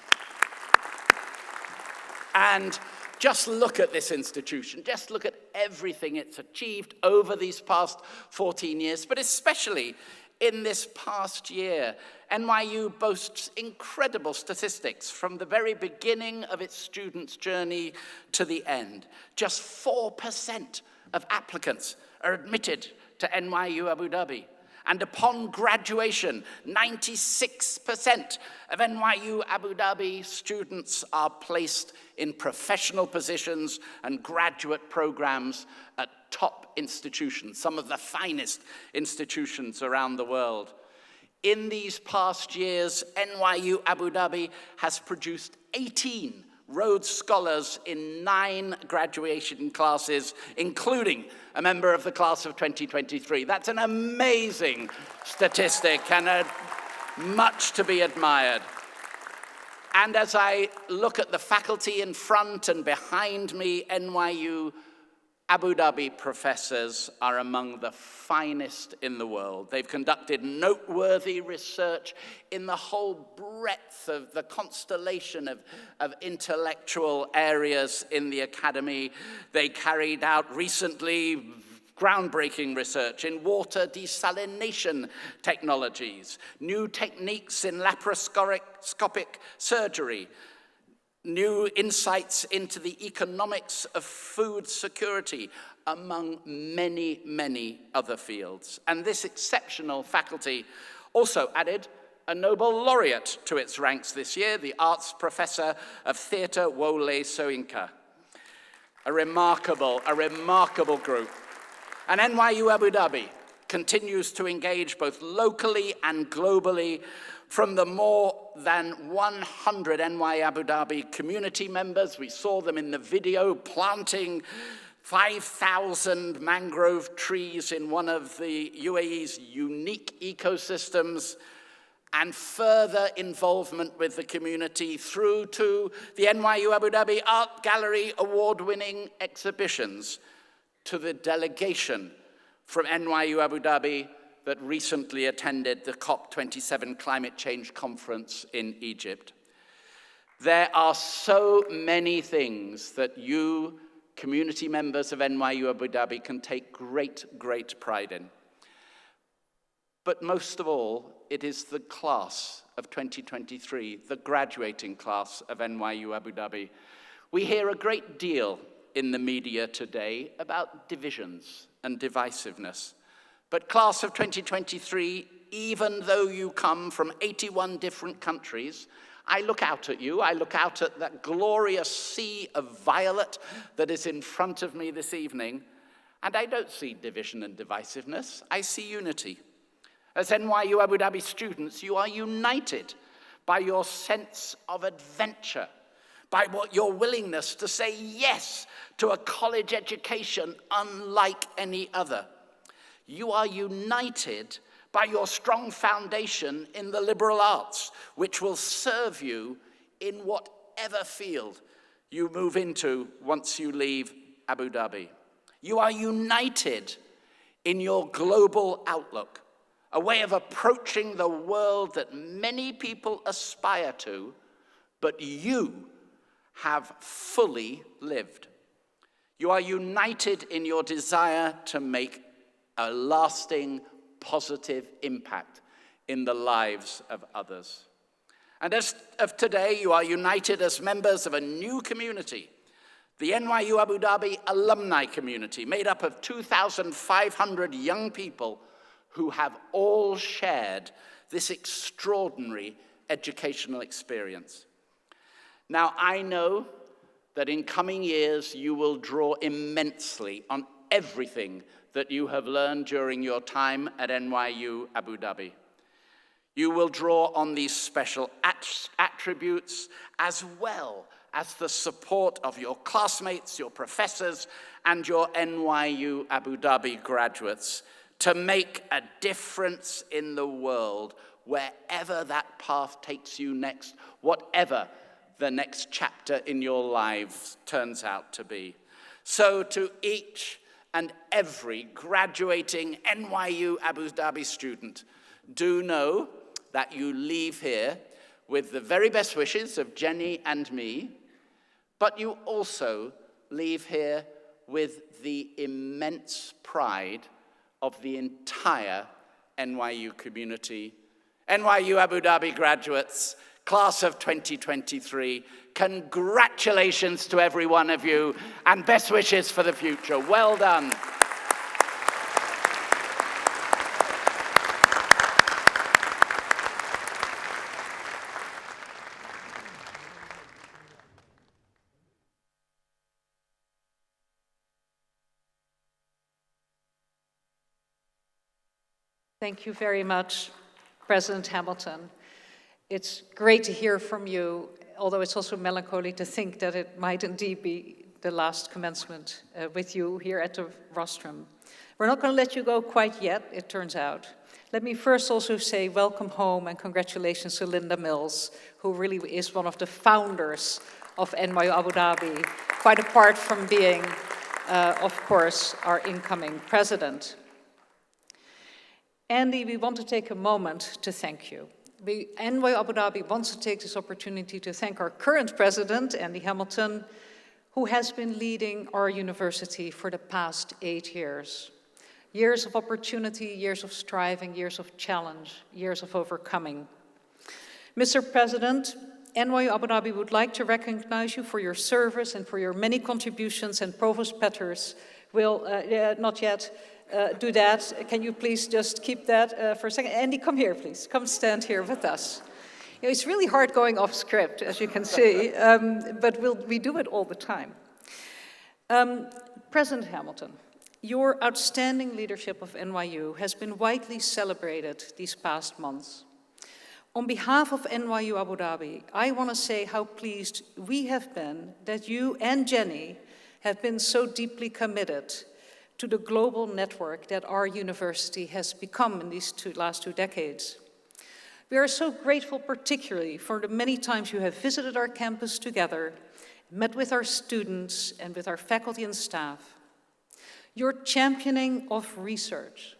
And just look at this institution. Just look at everything it's achieved over these past 14 years, but especially in this past year. NYU boasts incredible statistics from the very beginning of its students' journey to the end. Just 4% of applicants are admitted to NYU Abu Dhabi. And upon graduation, 96% of NYU Abu Dhabi students are placed in professional positions and graduate programs at top institutions, some of the finest institutions around the world. In these past years, NYU Abu Dhabi has produced 18 Rhodes Scholars in 9 graduation classes, including a member of the class of 2023. That's an amazing statistic and much to be admired. And as I look at the faculty in front and behind me, NYU Abu Dhabi professors are among the finest in the world. They've conducted noteworthy research in the whole breadth of the constellation of intellectual areas in the academy. They carried out recently groundbreaking research in water desalination technologies, new techniques in laparoscopic surgery, new insights into the economics of food security, among many, many other fields. And this exceptional faculty also added a Nobel laureate to its ranks this year, the arts professor of theatre, Wole Soyinka. A remarkable group. And NYU Abu Dhabi continues to engage both locally and globally from the more than 100 NYU Abu Dhabi community members. We saw them in the video planting 5,000 mangrove trees in one of the UAE's unique ecosystems, and further involvement with the community through to the NYU Abu Dhabi Art Gallery award-winning exhibitions, to the delegation from NYU Abu Dhabi that recently attended the COP27 climate change conference in Egypt. There are so many things that you, community members of NYU Abu Dhabi, can take great, great pride in. But most of all, it is the class of 2023, the graduating class of NYU Abu Dhabi. We hear a great deal in the media today about divisions and divisiveness. But class of 2023, even though you come from 81 different countries, I look out at you, I look out at that glorious sea of violet that is in front of me this evening, and I don't see division and divisiveness, I see unity. As NYU Abu Dhabi students, you are united by your sense of adventure, by your willingness to say yes to a college education unlike any other. You are united by your strong foundation in the liberal arts, which will serve you in whatever field you move into once you leave Abu Dhabi. You are united in your global outlook, a way of approaching the world that many people aspire to, but you have fully lived. You are united in your desire to make a lasting, positive impact in the lives of others. And as of today, you are united as members of a new community, the NYU Abu Dhabi Alumni community, made up of 2,500 young people who have all shared this extraordinary educational experience. Now, I know that in coming years you will draw immensely on everything that you have learned during your time at NYU Abu Dhabi. You will draw on these special attributes as well as the support of your classmates, your professors, and your NYU Abu Dhabi graduates to make a difference in the world wherever that path takes you next, whatever the next chapter in your lives turns out to be. So to each and every graduating NYU Abu Dhabi student, do know that you leave here with the very best wishes of Jenny and me, but you also leave here with the immense pride of the entire NYU community. NYU Abu Dhabi graduates, class of 2023, congratulations to every one of you, and best wishes for the future. Well done. Thank you very much, President Hamilton. It's great to hear from you, although it's also melancholy to think that it might indeed be the last commencement with you here at the rostrum. We're not going to let you go quite yet, it turns out. Let me first also say welcome home and congratulations to Linda Mills, who really is one of the founders of NYU Abu Dhabi, quite apart from being, of course, our incoming president. Andy, we want to take a moment to thank you. NYU Abu Dhabi wants to take this opportunity to thank our current president, Andy Hamilton, who has been leading our university for the past 8 years. Years of opportunity, years of striving, years of challenge, years of overcoming. Mr. President, NYU Abu Dhabi would like to recognize you for your service and for your many contributions, and Provost Petters will not yet do that. Can you please just keep that for a second? Andy, come here, please. Come stand here with us. You know, it's really hard going off script, as you can see, but we do it all the time. President Hamilton, your outstanding leadership of NYU has been widely celebrated these past months. On behalf of NYU Abu Dhabi, I want to say how pleased we have been that you and Jenny have been so deeply committed to the global network that our university has become in these last two decades. We are so grateful particularly for the many times you have visited our campus together, met with our students and with our faculty and staff. Your championing of research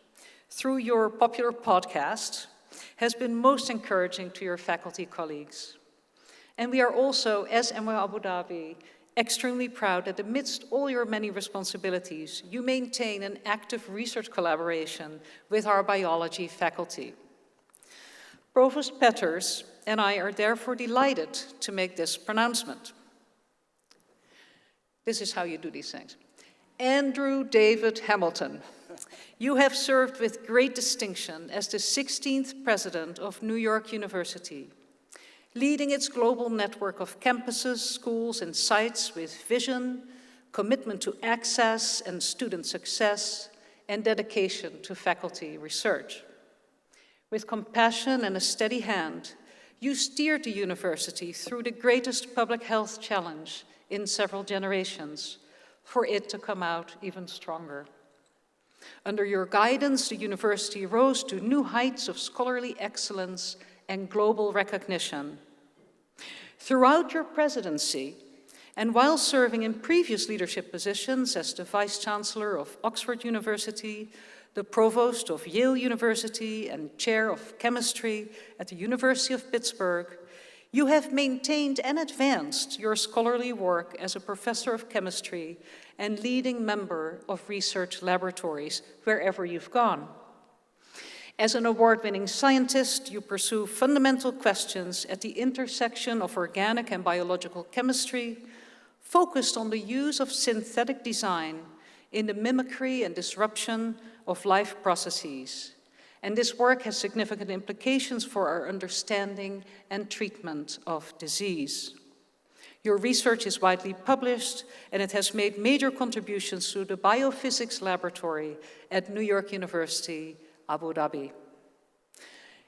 through your popular podcast has been most encouraging to your faculty colleagues. And we are also, as NYU Abu Dhabi, extremely proud that amidst all your many responsibilities, you maintain an active research collaboration with our biology faculty. Provost Petters and I are therefore delighted to make this pronouncement. This is how you do these things. Andrew David Hamilton, you have served with great distinction as the 16th president of New York University, leading its global network of campuses, schools, and sites with vision, commitment to access and student success, and dedication to faculty research. With compassion and a steady hand, you steered the university through the greatest public health challenge in several generations, for it to come out even stronger. Under your guidance, the university rose to new heights of scholarly excellence and global recognition. Throughout your presidency, and while serving in previous leadership positions as the Vice Chancellor of Oxford University, the Provost of Yale University, and Chair of Chemistry at the University of Pittsburgh, you have maintained and advanced your scholarly work as a professor of chemistry and leading member of research laboratories wherever you've gone. As an award-winning scientist, you pursue fundamental questions at the intersection of organic and biological chemistry, focused on the use of synthetic design in the mimicry and disruption of life processes. And this work has significant implications for our understanding and treatment of disease. Your research is widely published, and it has made major contributions to the biophysics laboratory at New York University, Abu Dhabi.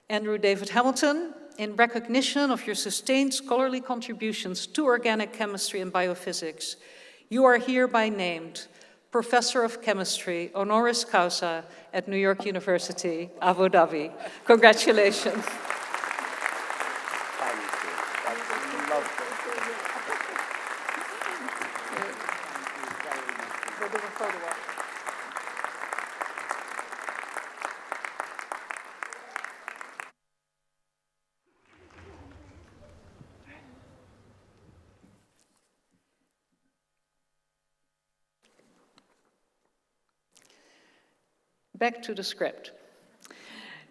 Andrew David Hamilton, in recognition of your sustained scholarly contributions to organic chemistry and biophysics, you are hereby named Professor of Chemistry, honoris causa, at New York University, Abu Dhabi. Congratulations. Back to the script.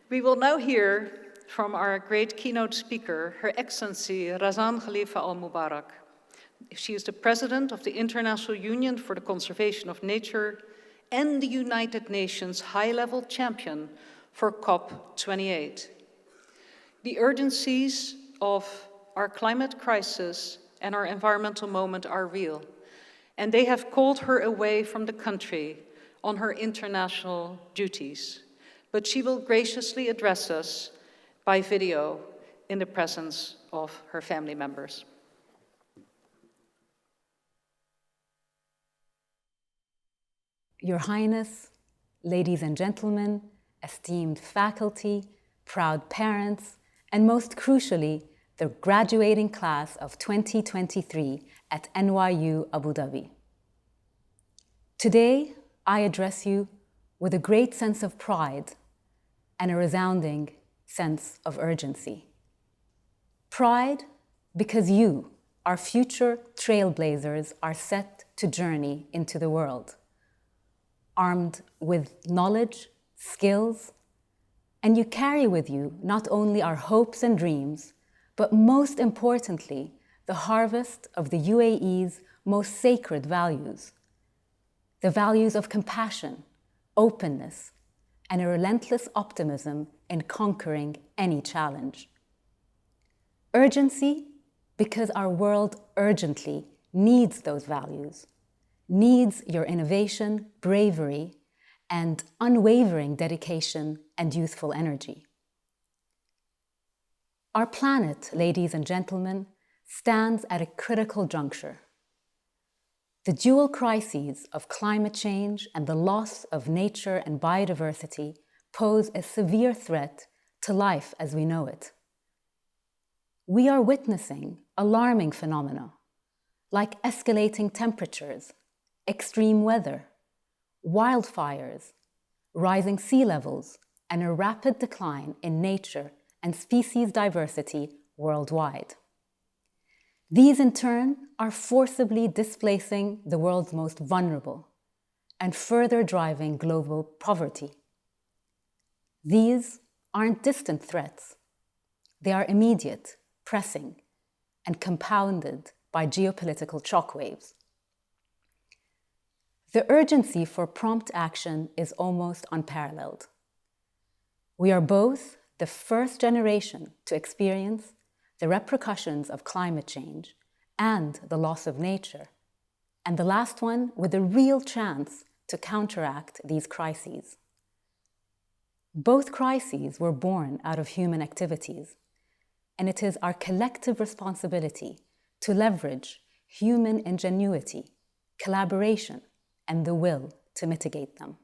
We will now hear from our great keynote speaker, Her Excellency Razan Khalifa Al-Mubarak. She is the president of the International Union for the Conservation of Nature and the United Nations high-level champion for COP28. The urgencies of our climate crisis and our environmental moment are real, and they have called her away from the country on her international duties, but she will graciously address us by video in the presence of her family members. Your Highness, ladies and gentlemen, esteemed faculty, proud parents, and most crucially, the graduating class of 2023 at NYU Abu Dhabi. Today, I address you with a great sense of pride and a resounding sense of urgency. Pride because you, our future trailblazers, are set to journey into the world, armed with knowledge, skills, and you carry with you not only our hopes and dreams, but most importantly, the harvest of the UAE's most sacred values, the values of compassion, openness, and a relentless optimism in conquering any challenge. Urgency, because our world urgently needs those values, needs your innovation, bravery, and unwavering dedication and youthful energy. Our planet, ladies and gentlemen, stands at a critical juncture. The dual crises of climate change and the loss of nature and biodiversity pose a severe threat to life as we know it. We are witnessing alarming phenomena like escalating temperatures, extreme weather, wildfires, rising sea levels, and a rapid decline in nature and species diversity worldwide. These, in turn, are forcibly displacing the world's most vulnerable and further driving global poverty. These aren't distant threats. They are immediate, pressing, and compounded by geopolitical shockwaves. The urgency for prompt action is almost unparalleled. We are both the first generation to experience the repercussions of climate change and the loss of nature, and the last one with a real chance to counteract these crises. Both crises were born out of human activities, and it is our collective responsibility to leverage human ingenuity, collaboration, and the will to mitigate them.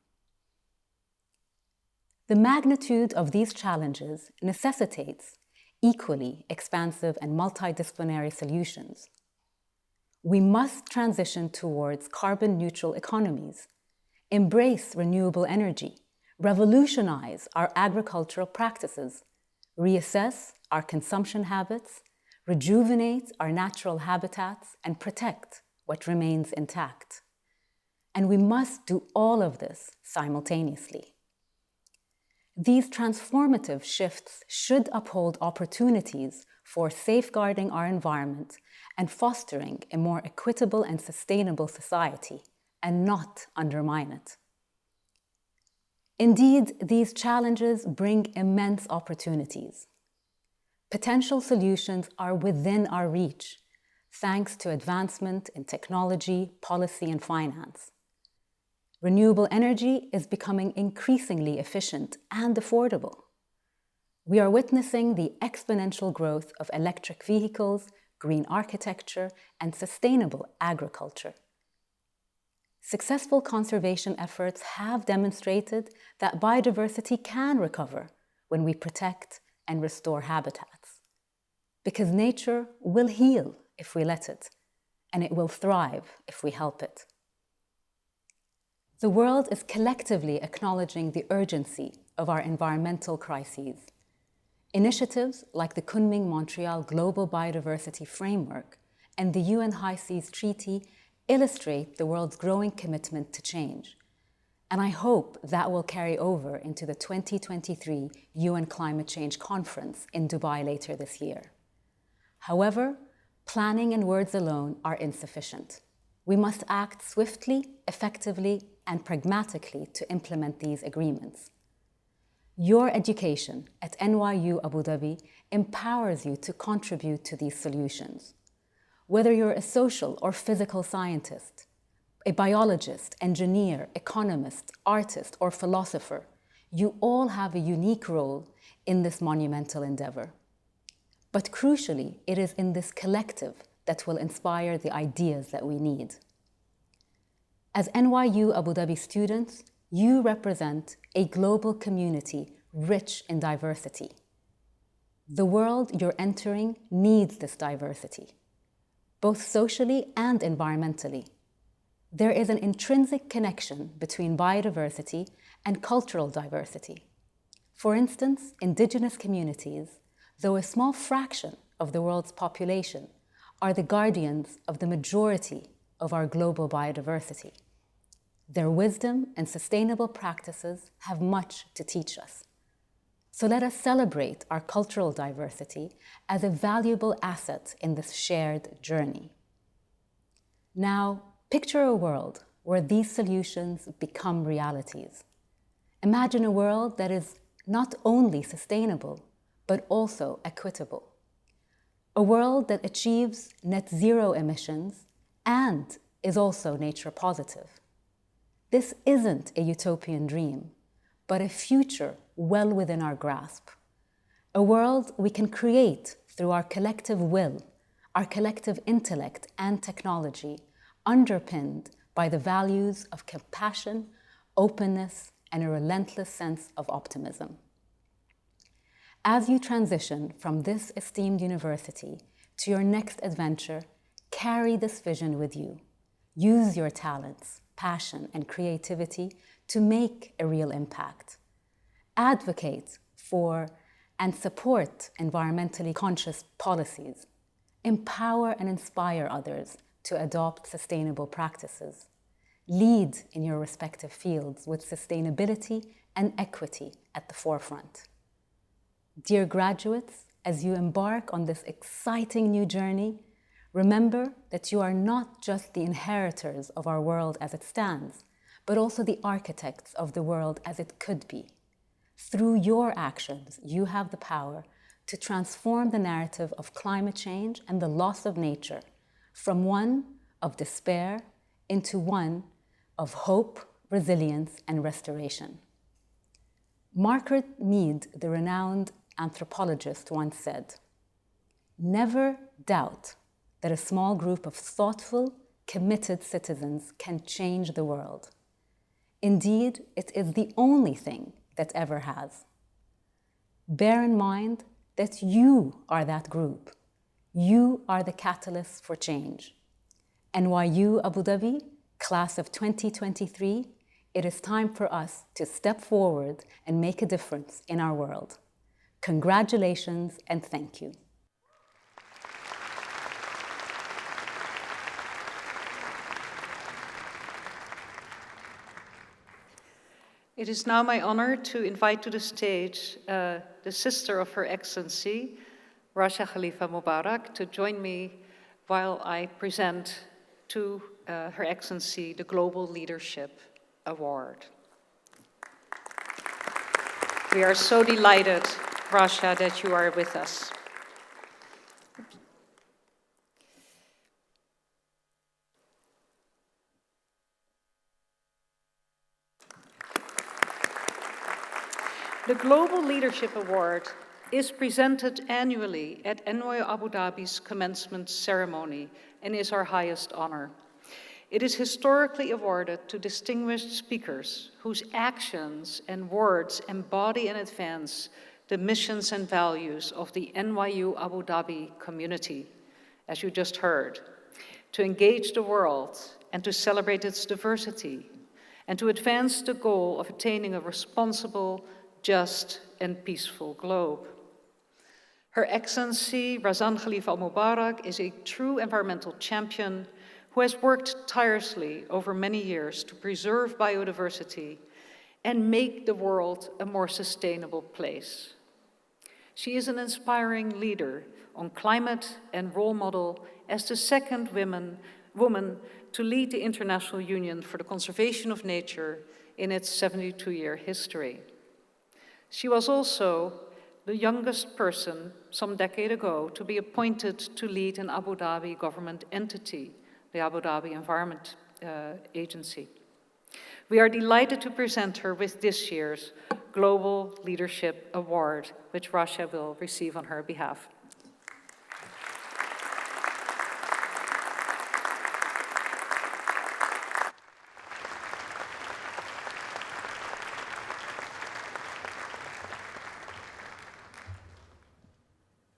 The magnitude of these challenges necessitates equally expansive and multidisciplinary solutions. We must transition towards carbon-neutral economies, embrace renewable energy, revolutionize our agricultural practices, reassess our consumption habits, rejuvenate our natural habitats, and protect what remains intact. And we must do all of this simultaneously. These transformative shifts should uphold opportunities for safeguarding our environment and fostering a more equitable and sustainable society, and not undermine it. Indeed, these challenges bring immense opportunities. Potential solutions are within our reach, thanks to advancement in technology, policy, and finance. Renewable energy is becoming increasingly efficient and affordable. We are witnessing the exponential growth of electric vehicles, green architecture, and sustainable agriculture. Successful conservation efforts have demonstrated that biodiversity can recover when we protect and restore habitats, because nature will heal if we let it, and it will thrive if we help it. The world is collectively acknowledging the urgency of our environmental crises. Initiatives like the Kunming-Montreal Global Biodiversity Framework and the UN High Seas Treaty illustrate the world's growing commitment to change, and I hope that will carry over into the 2023 UN Climate Change Conference in Dubai later this year. However, planning and words alone are insufficient. We must act swiftly, effectively, and pragmatically to implement these agreements. Your education at NYU Abu Dhabi empowers you to contribute to these solutions. Whether you're a social or physical scientist, a biologist, engineer, economist, artist, or philosopher, you all have a unique role in this monumental endeavor. But crucially, it is in this collective that will inspire the ideas that we need. As NYU Abu Dhabi students, you represent a global community rich in diversity. The world you're entering needs this diversity, both socially and environmentally. There is an intrinsic connection between biodiversity and cultural diversity. For instance, indigenous communities, though a small fraction of the world's population, are the guardians of the majority of our global biodiversity. Their wisdom and sustainable practices have much to teach us. So let us celebrate our cultural diversity as a valuable asset in this shared journey. Now, picture a world where these solutions become realities. Imagine a world that is not only sustainable, but also equitable. A world that achieves net zero emissions and is also nature positive. This isn't a utopian dream, but a future well within our grasp. A world we can create through our collective will, our collective intellect and technology, underpinned by the values of compassion, openness, and a relentless sense of optimism. As you transition from this esteemed university to your next adventure, carry this vision with you. Use your talents, passion, and creativity to make a real impact. Advocate for and support environmentally conscious policies. Empower and inspire others to adopt sustainable practices. Lead in your respective fields with sustainability and equity at the forefront. Dear graduates, as you embark on this exciting new journey, remember that you are not just the inheritors of our world as it stands, but also the architects of the world as it could be. Through your actions, you have the power to transform the narrative of climate change and the loss of nature from one of despair into one of hope, resilience, and restoration. Margaret Mead, the renowned anthropologist, once said, "Never doubt that a small group of thoughtful, committed citizens can change the world. Indeed, it is the only thing that ever has. Bear in mind that you are that group. You are the catalyst for change. NYU Abu Dhabi, class of 2023, it is time for us to step forward and make a difference in our world. Congratulations and thank you." It is now my honor to invite to the stage the sister of Her Excellency, Raja Khalifa Mubarak, to join me while I present to Her Excellency the Global Leadership Award. We are so delighted, Raja, that you are with us. The Global Leadership Award is presented annually at NYU Abu Dhabi's commencement ceremony and is our highest honor. It is historically awarded to distinguished speakers whose actions and words embody and advance the missions and values of the NYU Abu Dhabi community, as you just heard, to engage the world and to celebrate its diversity, and to advance the goal of attaining a responsible, just, and peaceful globe. Her Excellency Razan Khalifa Mubarak is a true environmental champion who has worked tirelessly over many years to preserve biodiversity and make the world a more sustainable place. She is an inspiring leader on climate and role model as the second woman to lead the International Union for the Conservation of Nature in its 72-year history. She was also the youngest person, some decade ago, to be appointed to lead an Abu Dhabi government entity, the Abu Dhabi Environment Agency. We are delighted to present her with this year's Global Leadership Award, which Raja will receive on her behalf.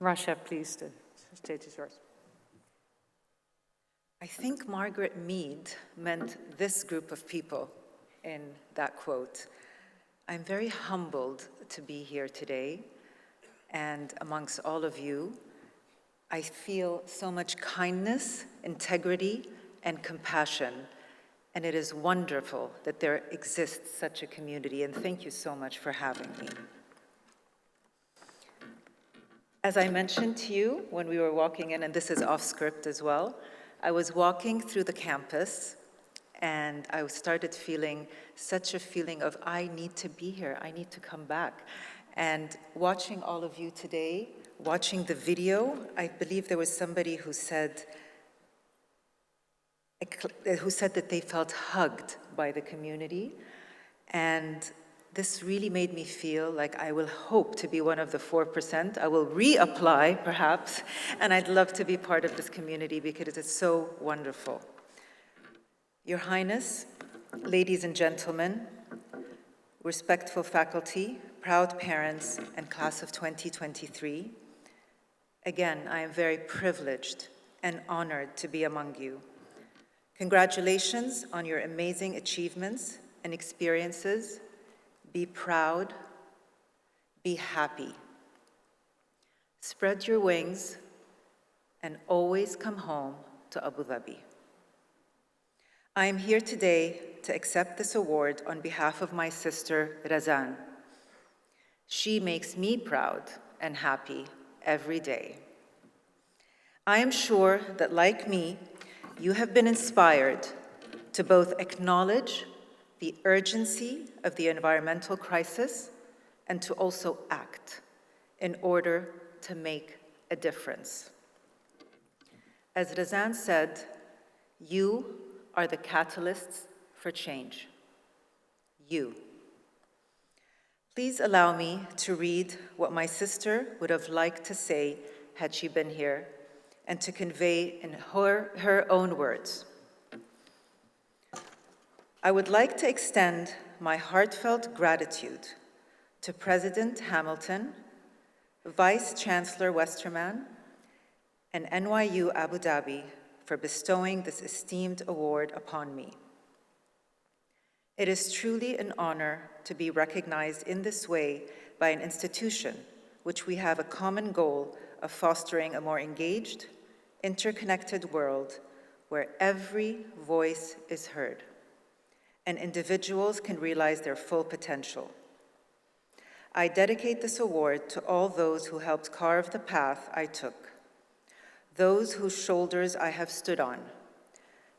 Raja, please, the stage is yours. I think Margaret Mead meant this group of people in that quote. I'm very humbled to be here today, and amongst all of you, I feel so much kindness, integrity, and compassion, and it is wonderful that there exists such a community, and thank you so much for having me. As I mentioned to you when we were walking in, and this is off script as well, I was walking through the campus and I started feeling such a feeling of, I need to be here, I need to come back. And watching all of you today, watching the video, I believe there was somebody who said that they felt hugged by the community. And this really made me feel like I will hope to be one of the 4%. I will reapply, perhaps, and I'd love to be part of this community because it is so wonderful. Your Highness, ladies and gentlemen, respectful faculty, proud parents, and class of 2023, again, I am very privileged and honored to be among you. Congratulations on your amazing achievements and experiences. Be proud, be happy. Spread your wings and always come home to Abu Dhabi. I am here today to accept this award on behalf of my sister, Razan. She makes me proud and happy every day. I am sure that, like me, you have been inspired to both acknowledge the urgency of the environmental crisis and to also act in order to make a difference. As Razan said, you are the catalysts for change. You. Please allow me to read what my sister would have liked to say had she been here, and to convey in her own words. I would like to extend my heartfelt gratitude to President Hamilton, Vice Chancellor Westermann, and NYU Abu Dhabi for bestowing this esteemed award upon me. It is truly an honor to be recognized in this way by an institution which we have a common goal of fostering a more engaged, interconnected world where every voice is heard and individuals can realize their full potential. I dedicate this award to all those who helped carve the path I took, those whose shoulders I have stood on,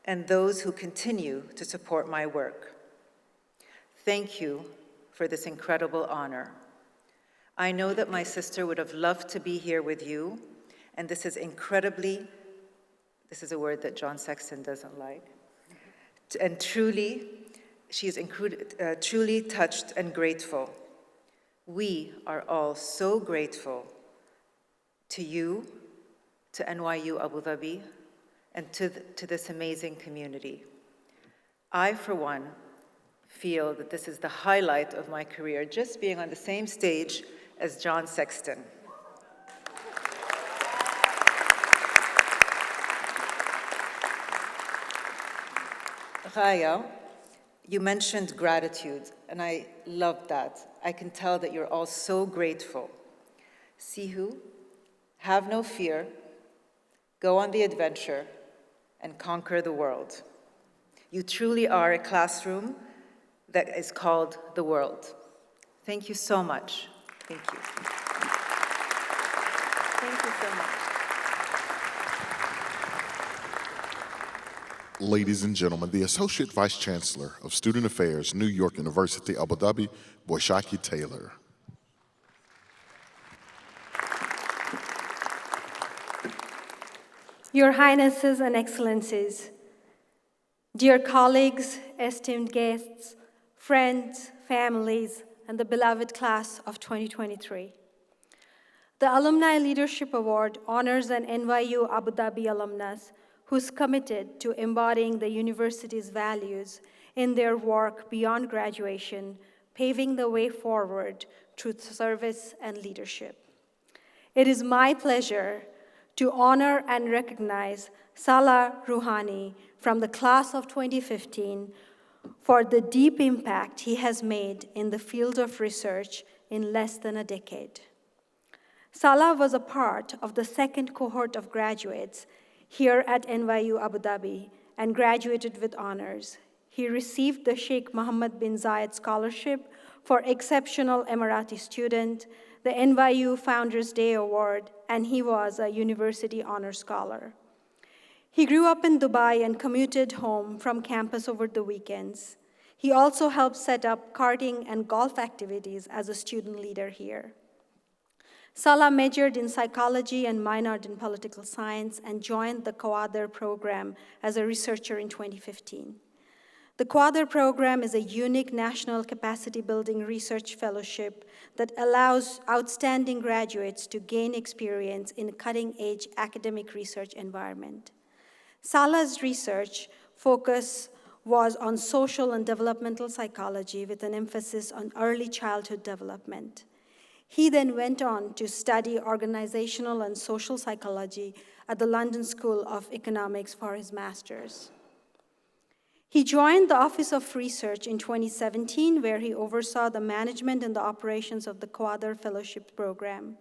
and those who continue to support my work. Thank you for this incredible honor. I know that my sister would have loved to be here with you, and this is a word that John Sexton doesn't like, and truly, she is truly touched and grateful. We are all so grateful to you, to NYU Abu Dhabi, and to this amazing community. I, for one, feel that this is the highlight of my career, just being on the same stage as John Sexton. Ghaya, you mentioned gratitude, and I love that. I can tell that you're all so grateful. Seo-Hee, have no fear. Go on the adventure and conquer the world. You truly are a classroom that is called the world. Thank you so much. Thank you. Thank you so much. Ladies and gentlemen, the Associate Vice Chancellor of Student Affairs, New York University, Abu Dhabi, Boishaki Taylor. Your Highnesses and Excellencies, dear colleagues, esteemed guests, friends, families, and the beloved class of 2023. The Alumni Leadership Award honors an NYU Abu Dhabi alumnus who's committed to embodying the university's values in their work beyond graduation, paving the way forward through service and leadership. It is my pleasure to honor and recognize Salah Rouhani from the class of 2015 for the deep impact he has made in the field of research in less than a decade. Salah was a part of the second cohort of graduates here at NYU Abu Dhabi and graduated with honors. He received the Sheikh Mohammed bin Zayed Scholarship for Exceptional Emirati Student, the NYU Founders Day Award, and he was a University Honor Scholar. He grew up in Dubai and commuted home from campus over the weekends. He also helped set up karting and golf activities as a student leader here. Salah majored in psychology and minored in political science and joined the Quadr program as a researcher in 2015. The Quadr program is a unique national capacity building research fellowship that allows outstanding graduates to gain experience in a cutting-edge academic research environment. Salah's research focus was on social and developmental psychology with an emphasis on early childhood development. He then went on to study organizational and social psychology at the London School of Economics for his master's. He joined the Office of Research in 2017, where he oversaw the management and the operations of the Quadr Fellowship Program.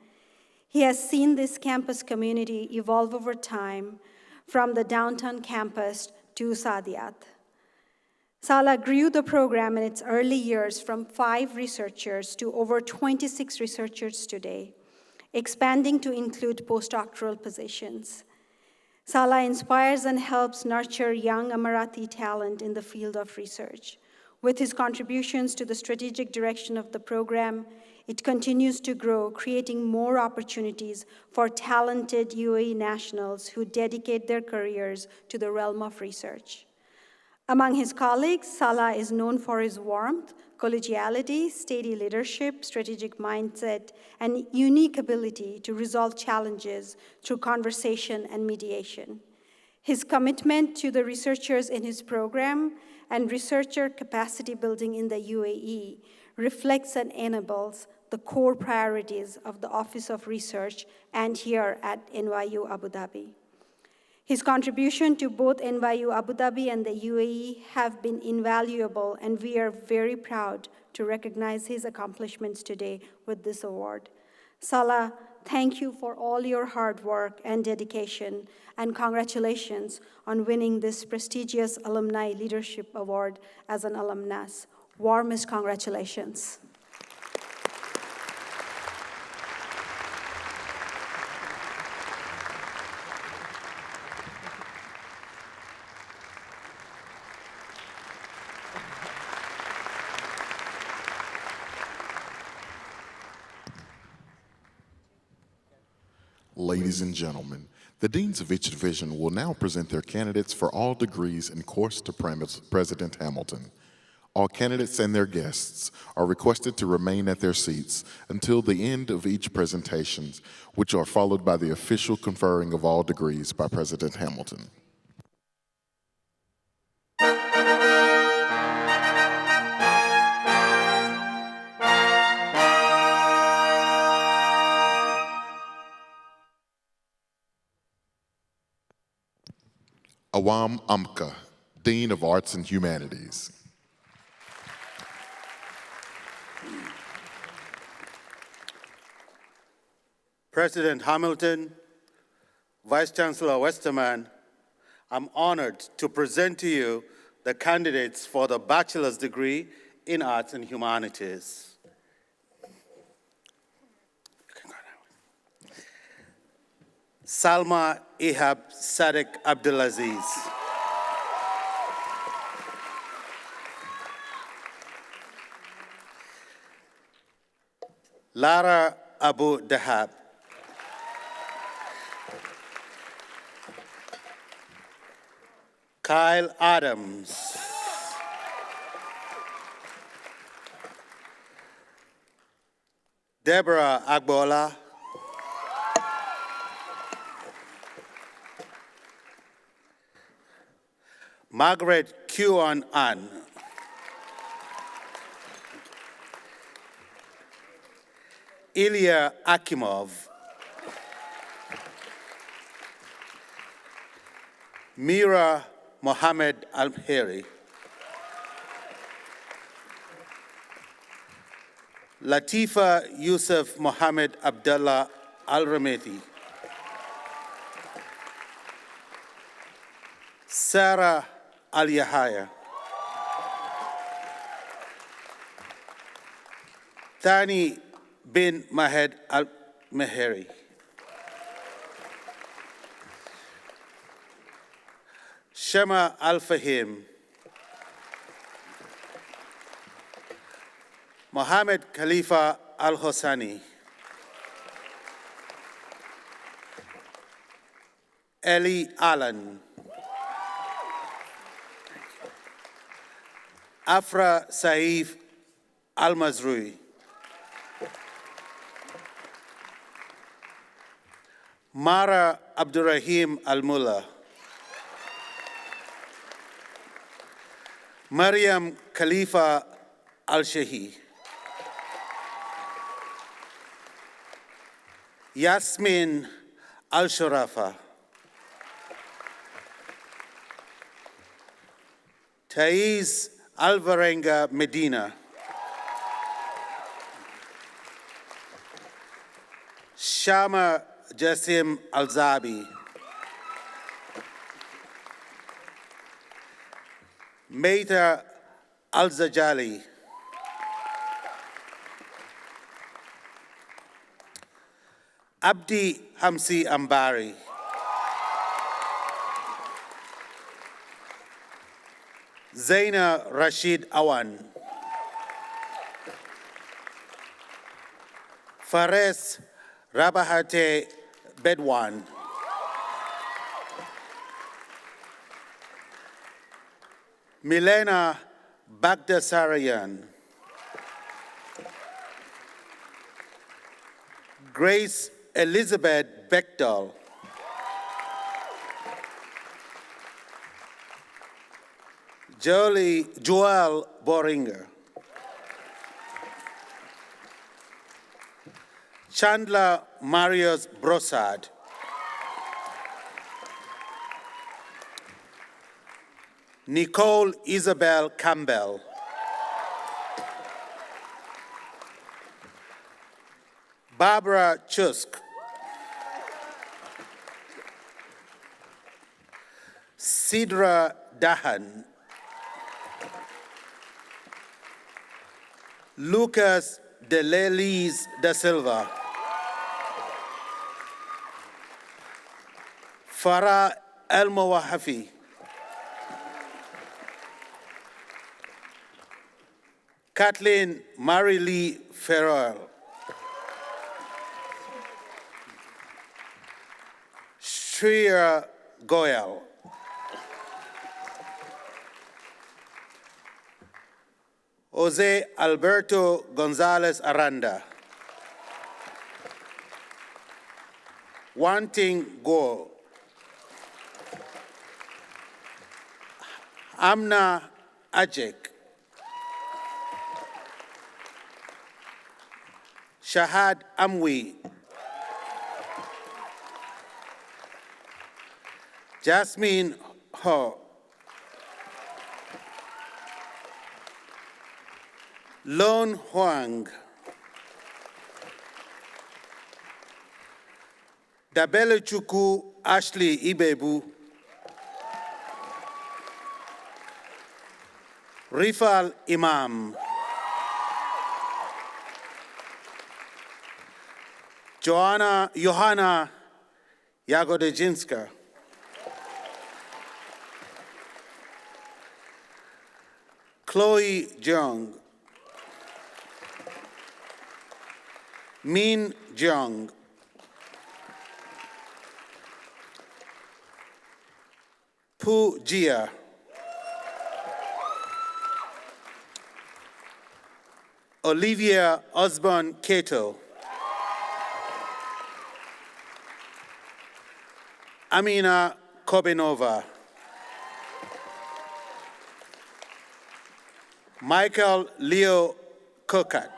He has seen this campus community evolve over time from the downtown campus to Saadiyat. Salah grew the program in its early years from 5 researchers to over 26 researchers today, expanding to include postdoctoral positions. Salah inspires and helps nurture young Emirati talent in the field of research. With his contributions to the strategic direction of the program, it continues to grow, creating more opportunities for talented UAE nationals who dedicate their careers to the realm of research. Among his colleagues, Salah is known for his warmth, collegiality, steady leadership, strategic mindset, and unique ability to resolve challenges through conversation and mediation. His commitment to the researchers in his program and researcher capacity building in the UAE reflects and enables the core priorities of the Office of Research and here at NYU Abu Dhabi. His contribution to both NYU Abu Dhabi and the UAE have been invaluable, and we are very proud to recognize his accomplishments today with this award. Salah, thank you for all your hard work and dedication, and congratulations on winning this prestigious Alumni Leadership Award as an alumnus. Warmest congratulations. Ladies and gentlemen, the deans of each division will now present their candidates for all degrees in course to President Hamilton. All candidates and their guests are requested to remain at their seats until the end of each presentation, which are followed by the official conferring of all degrees by President Hamilton. Awam Amka, Dean of Arts and Humanities. President Hamilton, Vice Chancellor Westermann, I'm honored to present to you the candidates for the bachelor's degree in Arts and Humanities. Salma Ihab Sadiq Abdulaziz. Lara Abu Dahab. Kyle Adams. Deborah Agbola. Margaret Kuon An. Ilya Akimov. Mira Mohammed Al-Heri. Latifa Yusuf Mohammed Abdullah Al-Rameti. Sarah Al-Yahya. Thani bin Mahed Al-Meheri. Shema Al-Fahim. Mohammed Khalifa Al-Hosani. Eli Alan. Afra Saif Al-Mazrui. Mara Abdurrahim Al-Mullah. Maryam Khalifa Al-Shehi, Yasmin Al-Sharafa, Thais Alvarenga Medina, Shama Jassim Al-Zabi, Meita Al-Zajali, Abdi Hamsi Ambari, Zaina Rashid Awan, Fares Rabahate Bedwan, Milena Bagdasarian, Grace Elizabeth Bechtel, Joel Boringer, Chandler Marius Brossard, Nicole Isabel Campbell, Barbara Chusk, Sidra Dahan, Lucas de Lelis da Silva, Farah El-Mawahafi, Kathleen Marie-Lee Ferrell, Shreya Goyal, Jose Alberto Gonzalez Aranda, Wanting Go, Amna Ajek, Shahad Amwi, Jasmine Ho, Lon Huang, Dabele Chuku Ashley Ibebu, Rifal Imam, Johanna Jagodejinska, Chloe Jung, Min Jung, Pu Jia, Olivia Osborne Cato, Amina Kobenova, Michael Leo Kokat,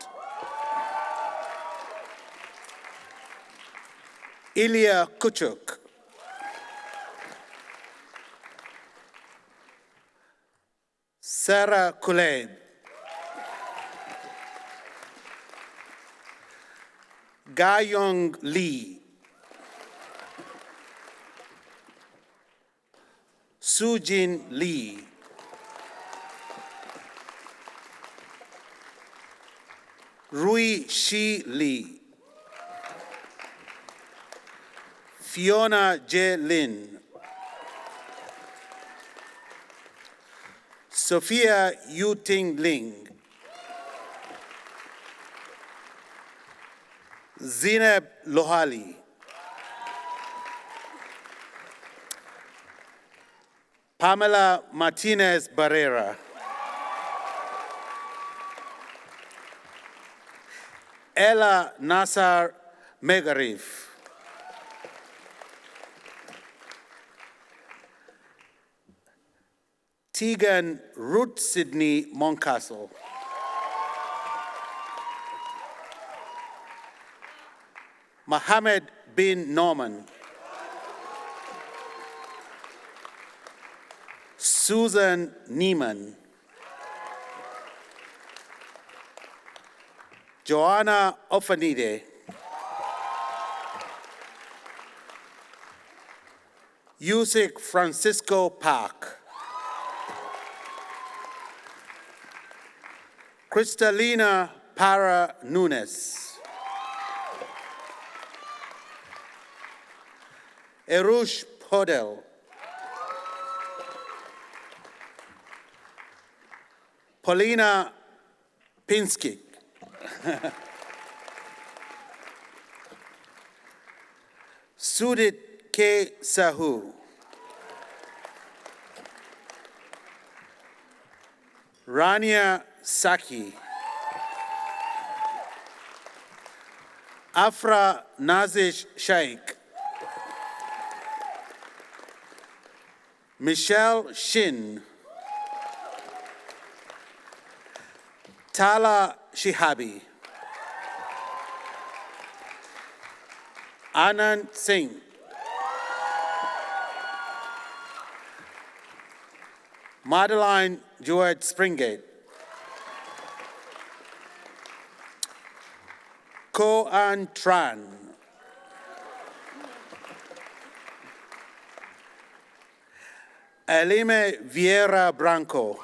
Ilya Kuchuk, Sarah Kuleb, Ga-Young Lee, Sujin Lee, Rui Shi Lee, Fiona J. Lin, Sophia Yu Ting Ling, Zineb Lohali, Pamela Martinez Barrera, Ella Nassar Megarif, Tegan Ruth Sydney Moncastle. Mohammed bin Norman. Susan Neiman. Joanna Ofanide. Yusik Francisco Park. Cristalina Para Nunes. Erush Podel. Paulina Pinsky. Sudit K. Sahu. Rania Saki. Afra Nazish Shaikh. Michelle Shin. Tala Shihabi. Anand Singh. Madeline Jewett Springate. Ko An Tran. Elime Vieira Branco.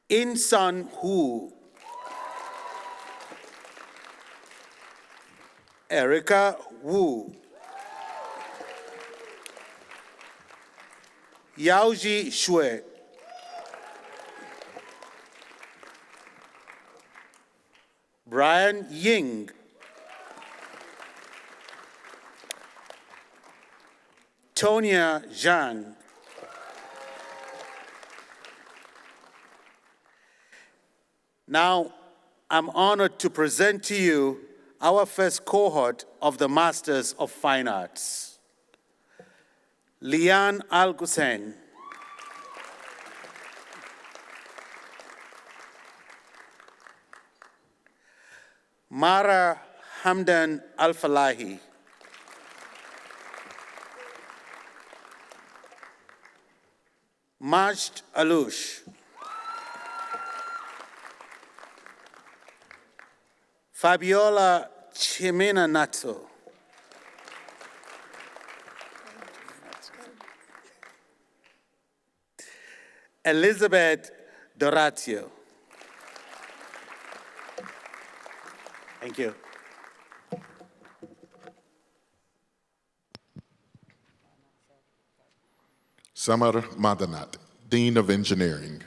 Insun Hu. Erica Wu. Yaoji Shui. Brian Ying. Tonya Zhang. Now, I'm honored to present to you our first cohort of the Masters of Fine Arts. Lian Al-Hussein. Mara Hamdan Al-Falahi. Majd Alush. Fabiola Chimena Nato. Elizabeth Doratio. Thank you. Samar Madanat, Dean of Engineering.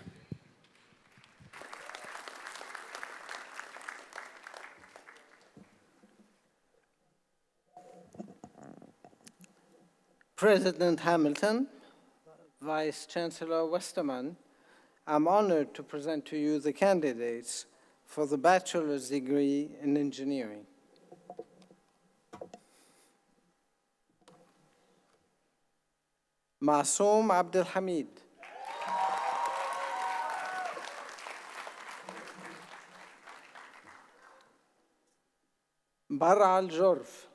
President Hamilton, Vice Chancellor Westermann, I'm honored to present to you the candidates for the bachelor's degree in engineering. Masoom Abdelhamid. Barra Al-Jorf.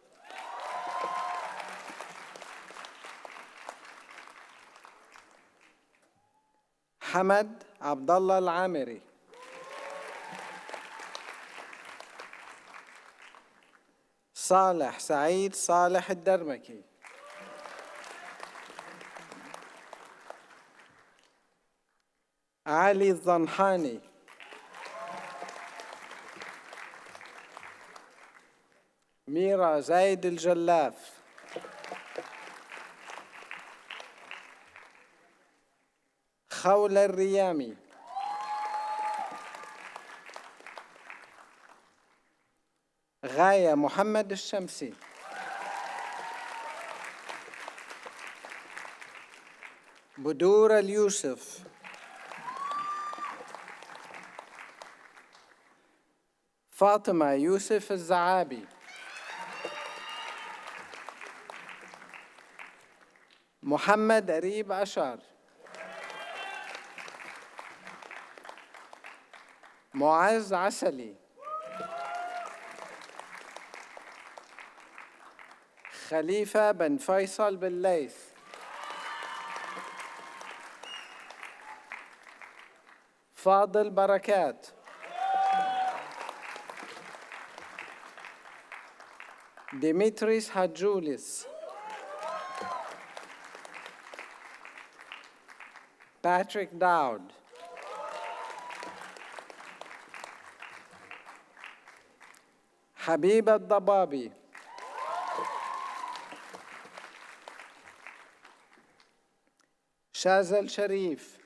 Hamad Abdallah Al-Amiri. صالح سعيد صالح الدرمكي. علي الظنحاني. ميرا زايد الجلاف. خولة الريامي. غاية محمد الشمسي. بدور اليوسف. فاطمة يوسف الزعابي. محمد قريب أشر، معز عسلي، خليفة بن فيصل بالليث، فاضل بركات، ديمتريس هاجوليس، Patrick Dowd, حبيب الضبابي، شازل شريف،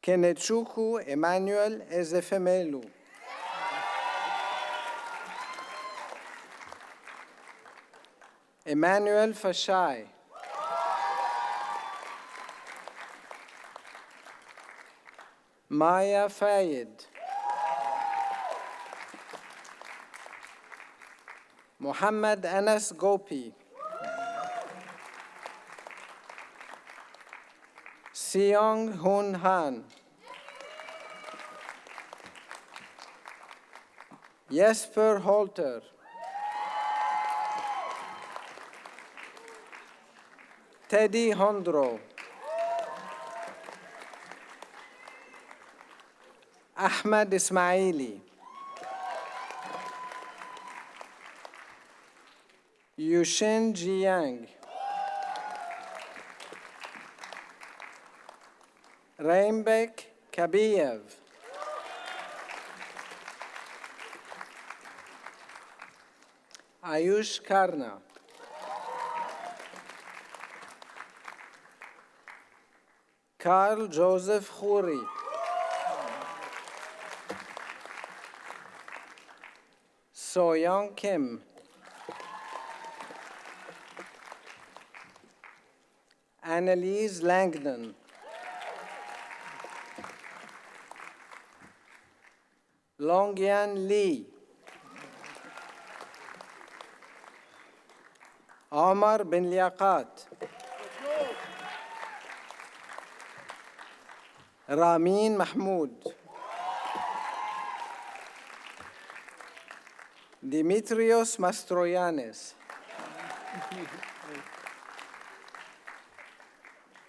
كينيتشوكو إيمانويل إزيفيميلو، إيمانويل فشاي، مايا فايد، محمد أنس غوبي، سيونغ هون هان، يسبر هولتر، تيدي هوندرو، أحمد إسماعيلي، يوشين جيانغ، ريمبك كابييف، آيوش كارنا، كارل جوزيف خوري، سویان کیم، Annalise Langdon, Longyan Lee, Omar bin Liaqat, Ramin Mahmoud, Dimitrios Mastroyanis,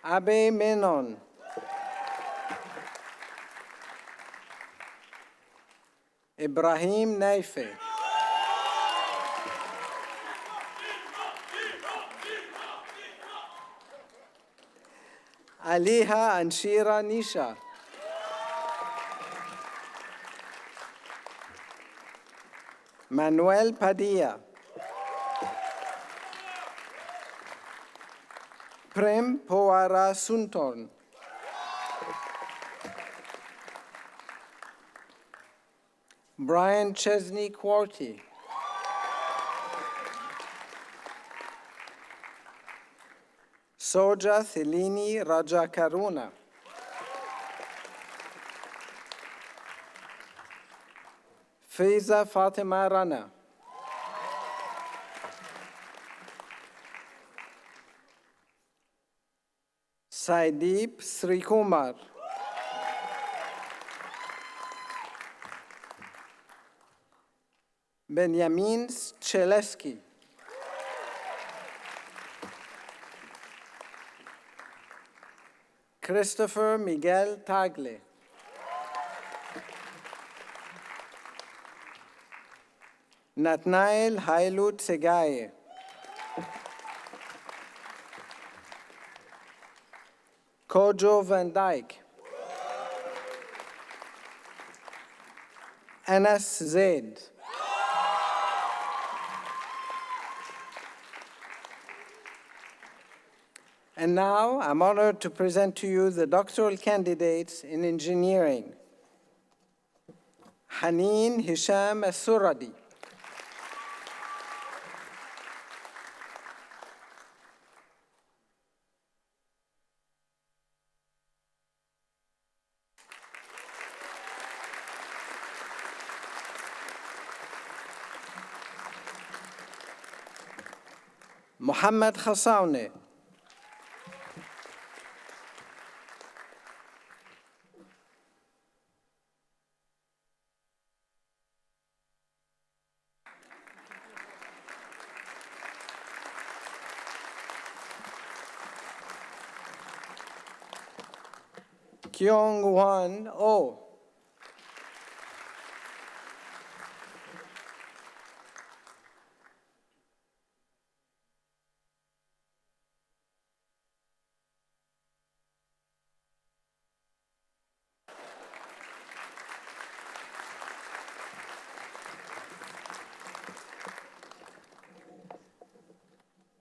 Abe Menon, Ibrahim Naife, Aliha Anshira Nisha, Manuel Padilla, Prem Powara Suntorn, Brian Chesney Quarty, Soja Thelini Rajakaruna, Faiza Fatima Rana, Saideep Srikumar, Benjamin Cheleski, Christopher Miguel Tagle, Nathaniel Hailut Segaye, Kojo Van Dyke, Anas Zaid, and now I'm honored to present to you the doctoral candidates in engineering. Haneen Hisham As-Suradi, Mohammed Khassaoune. Kyung-Hwan Oh.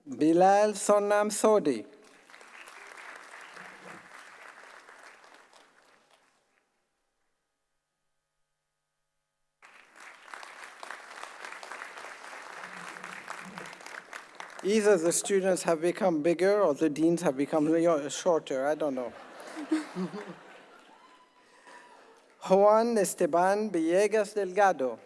Bilal Sonam Sodi. Either the students have become bigger or the deans have become shorter, I don't know. Juan Esteban Villegas Delgado.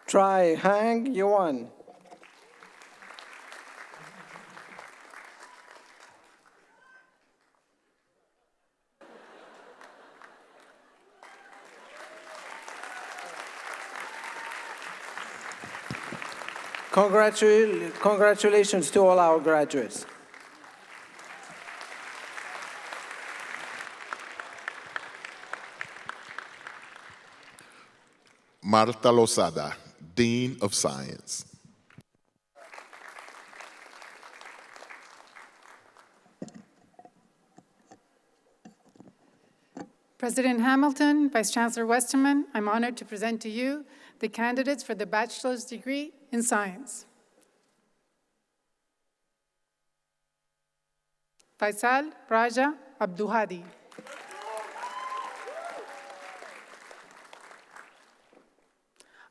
Try Hang Yuan. Congratulations to all our graduates. Marta Losada, Dean of Science. President Hamilton, Vice Chancellor Westermann, I'm honored to present to you the candidates for the bachelor's degree in science. Faisal Raja Abduhadi.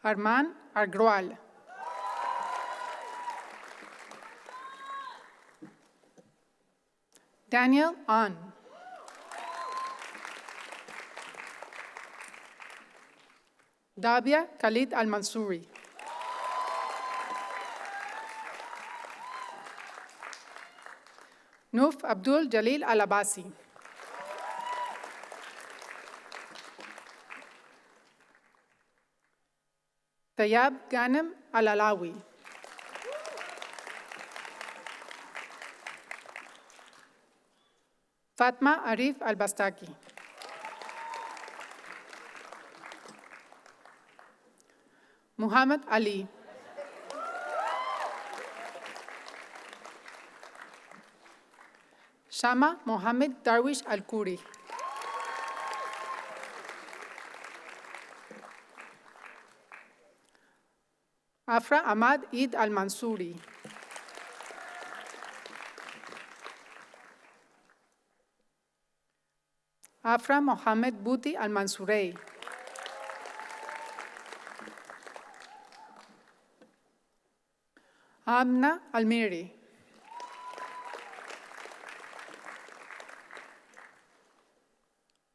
Arman Argroal. Daniel An. Dabia Khalid Al-Mansouri. Nuf Abdul Jalil Al-Abasi. Tayyab Ghanem Al-Alawi. Fatma Arif Al-Bastaki. Muhammad Ali. Shama Mohammed Darwish Al-Kuri. Afra Ahmad Eid Al-Mansouri. Afra Mohammed Buti Al-Mansourei. Amna Almiri.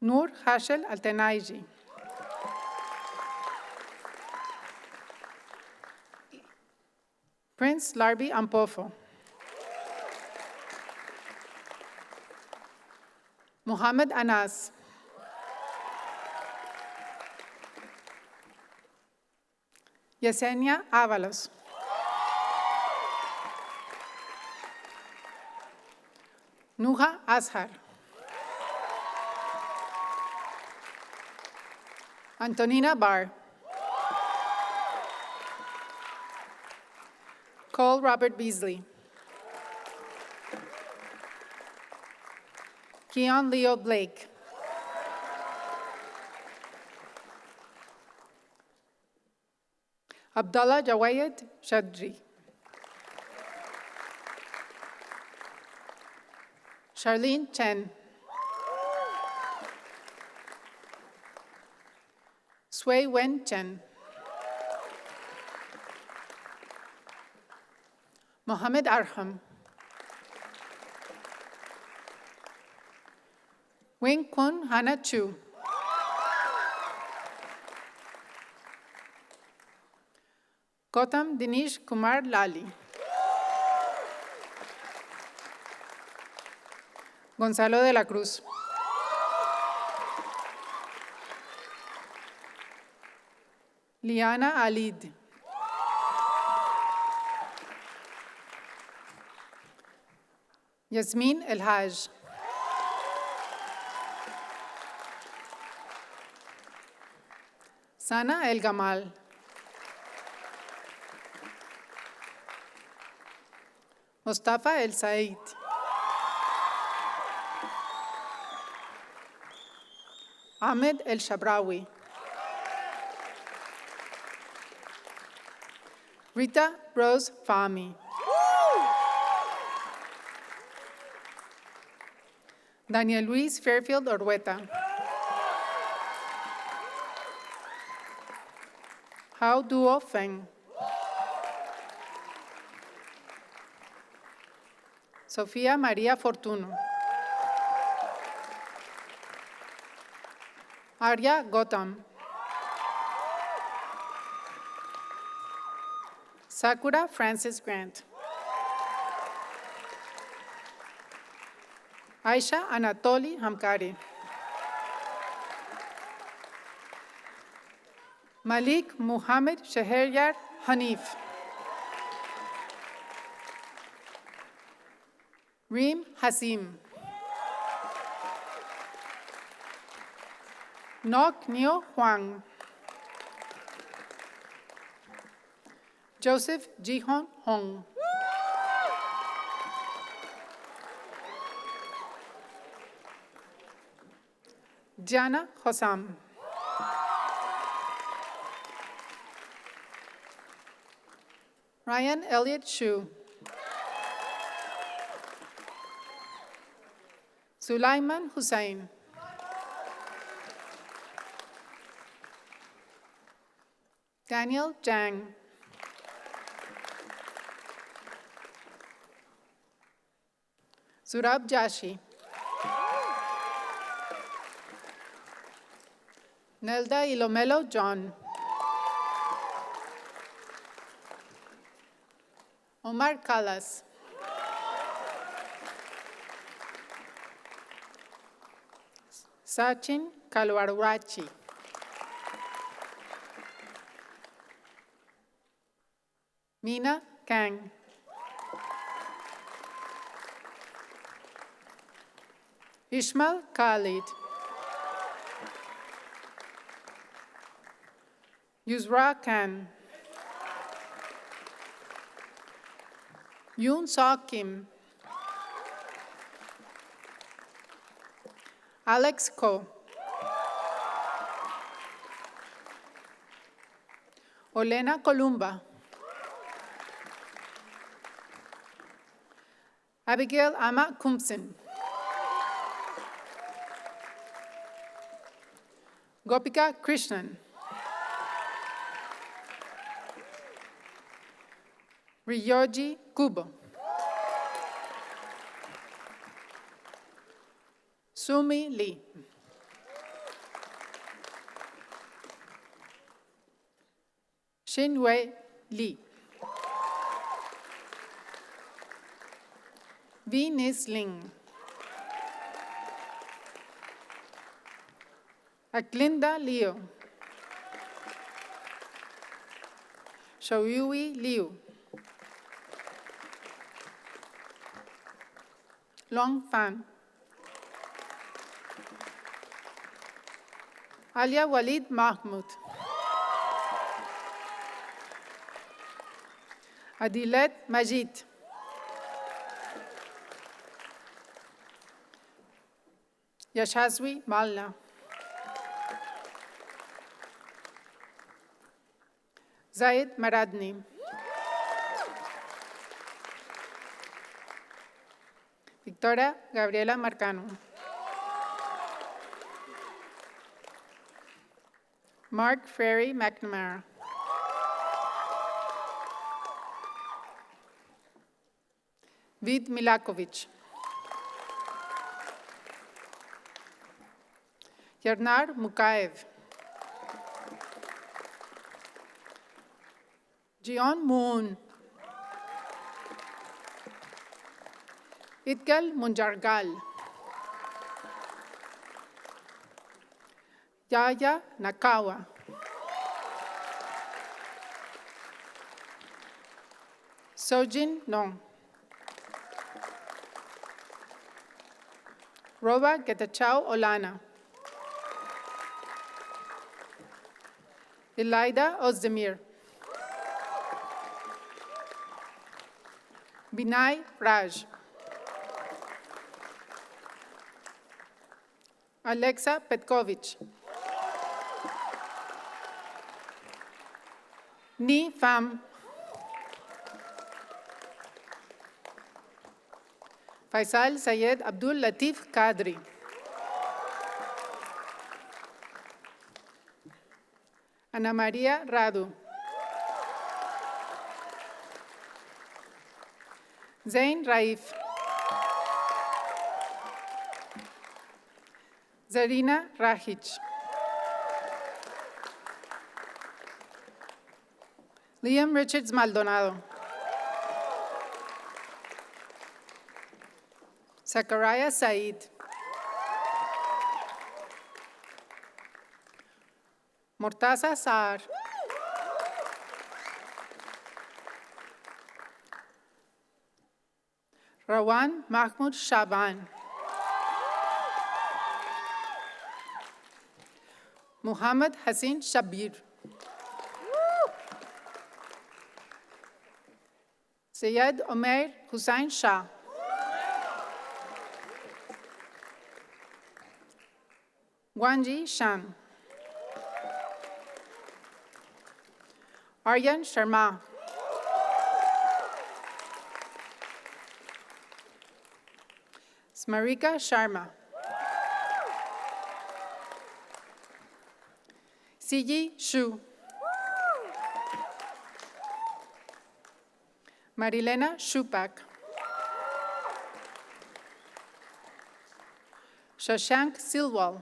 Noor Hashel Al-Tenaiji. Prince Larbi Ampofo. Muhammad Anas. Yesenia Avalos. Nuha Azhar. Antonina Barr. Cole Robert Beasley. Keon Leo Blake. Abdullah Jawayed Shadri. Charlene Chen. Sui Wen Chen. Mohammed Arham. Wing Kun Hana Chu. Gautam Dinesh Kumar Lali. Gonzalo de la Cruz. Liana Alid. Yasmin El Haj. Sana El Gamal. Mustafa El Said. Ahmed El Shabrawi. Rita Rose Fahmy. Daniel Luis Fairfield Orhueta. Hao Duo Feng. Sofía María Fortuno. Arya Gautam. Sakura Francis Grant. Aisha Anatoly Hamkari. Malik Muhammad Sheheryar Hanif. Reem Hasim. Nok Neo Huang. Joseph Jihon Hong. Jana Hossam. Ryan Elliott Shu. Sulaiman Hussain. Daniel Zhang. Surab Jashi. Nelda Ilomelo John. Omar Kalas. Sachin Kalwarwachi. Mina Kang. Ishmael Khalid. Yusra Khan. Yoon Saw Kim. Alex Ko. Olena Columba. Abigail Ama Kumsin. Gopika Krishnan. Riyoji Kubo. Sumi Lee. Xinwei Li. Venus Ling. Aklinda Leo. Shoyui Liu. Long Fan. Alia Walid Mahmoud. Adilet Majid. Yashaswi Malla. Zaid Maradni. Victoria Gabriela Marcano. Mark Ferry McNamara. Vid Milakovic. Yernar Mukaev. Jion Moon. Itgal Munjargal. Yaya Nakawa. Sojin Nong. Roba Getachao Olana. Elida Ozdemir. Binay Raj. Alexa Petkovic. Ni Pham. Faisal Sayed Abdul Latif Kadri. Ana Maria Radu. Zain Raif. Zarina Rahic. Liam Richards Maldonado. Zachariah Said. Mortaza Saar. Rawan Mahmoud Shaban. Muhammad Hassan Shabir. Syed Omer Hussain Shah. Wanji Shan. Aryan Sharma. Smarika Sharma. Siji Shu. Marilena Shupak. Shashank Silwal.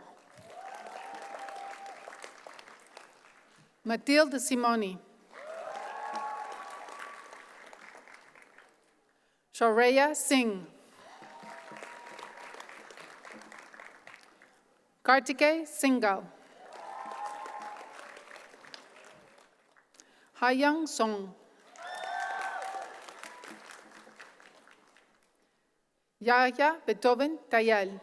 Matilde Simoni. Shoreya Singh. Kartike Singhal. Hayang Song. Yahya Beethoven Tayal.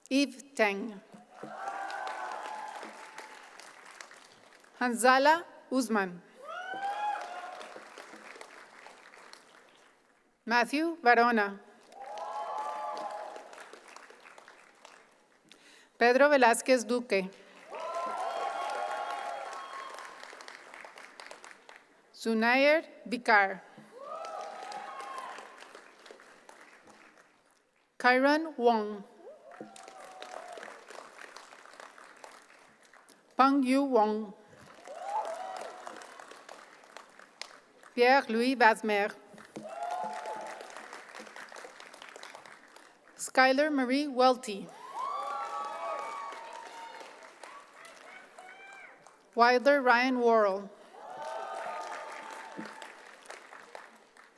Eve Teng. Hanzala Uzman. Matthew Varona. Pedro Velázquez Duque. Zunair Bikar. Kyron Wong. Peng Yu Wong. Pierre-Louis Vasmer. Skylar Marie Welty. Wilder Ryan Worrell.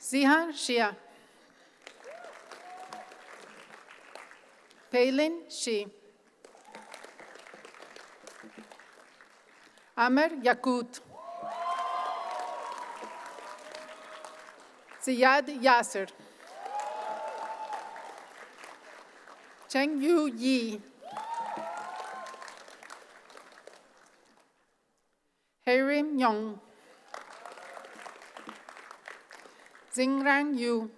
Zihan Shia. Palin Shi. Amer Yakut. Ziyad Yasser. Cheng Yu Yi. Harim Yong. Zingrang Yu.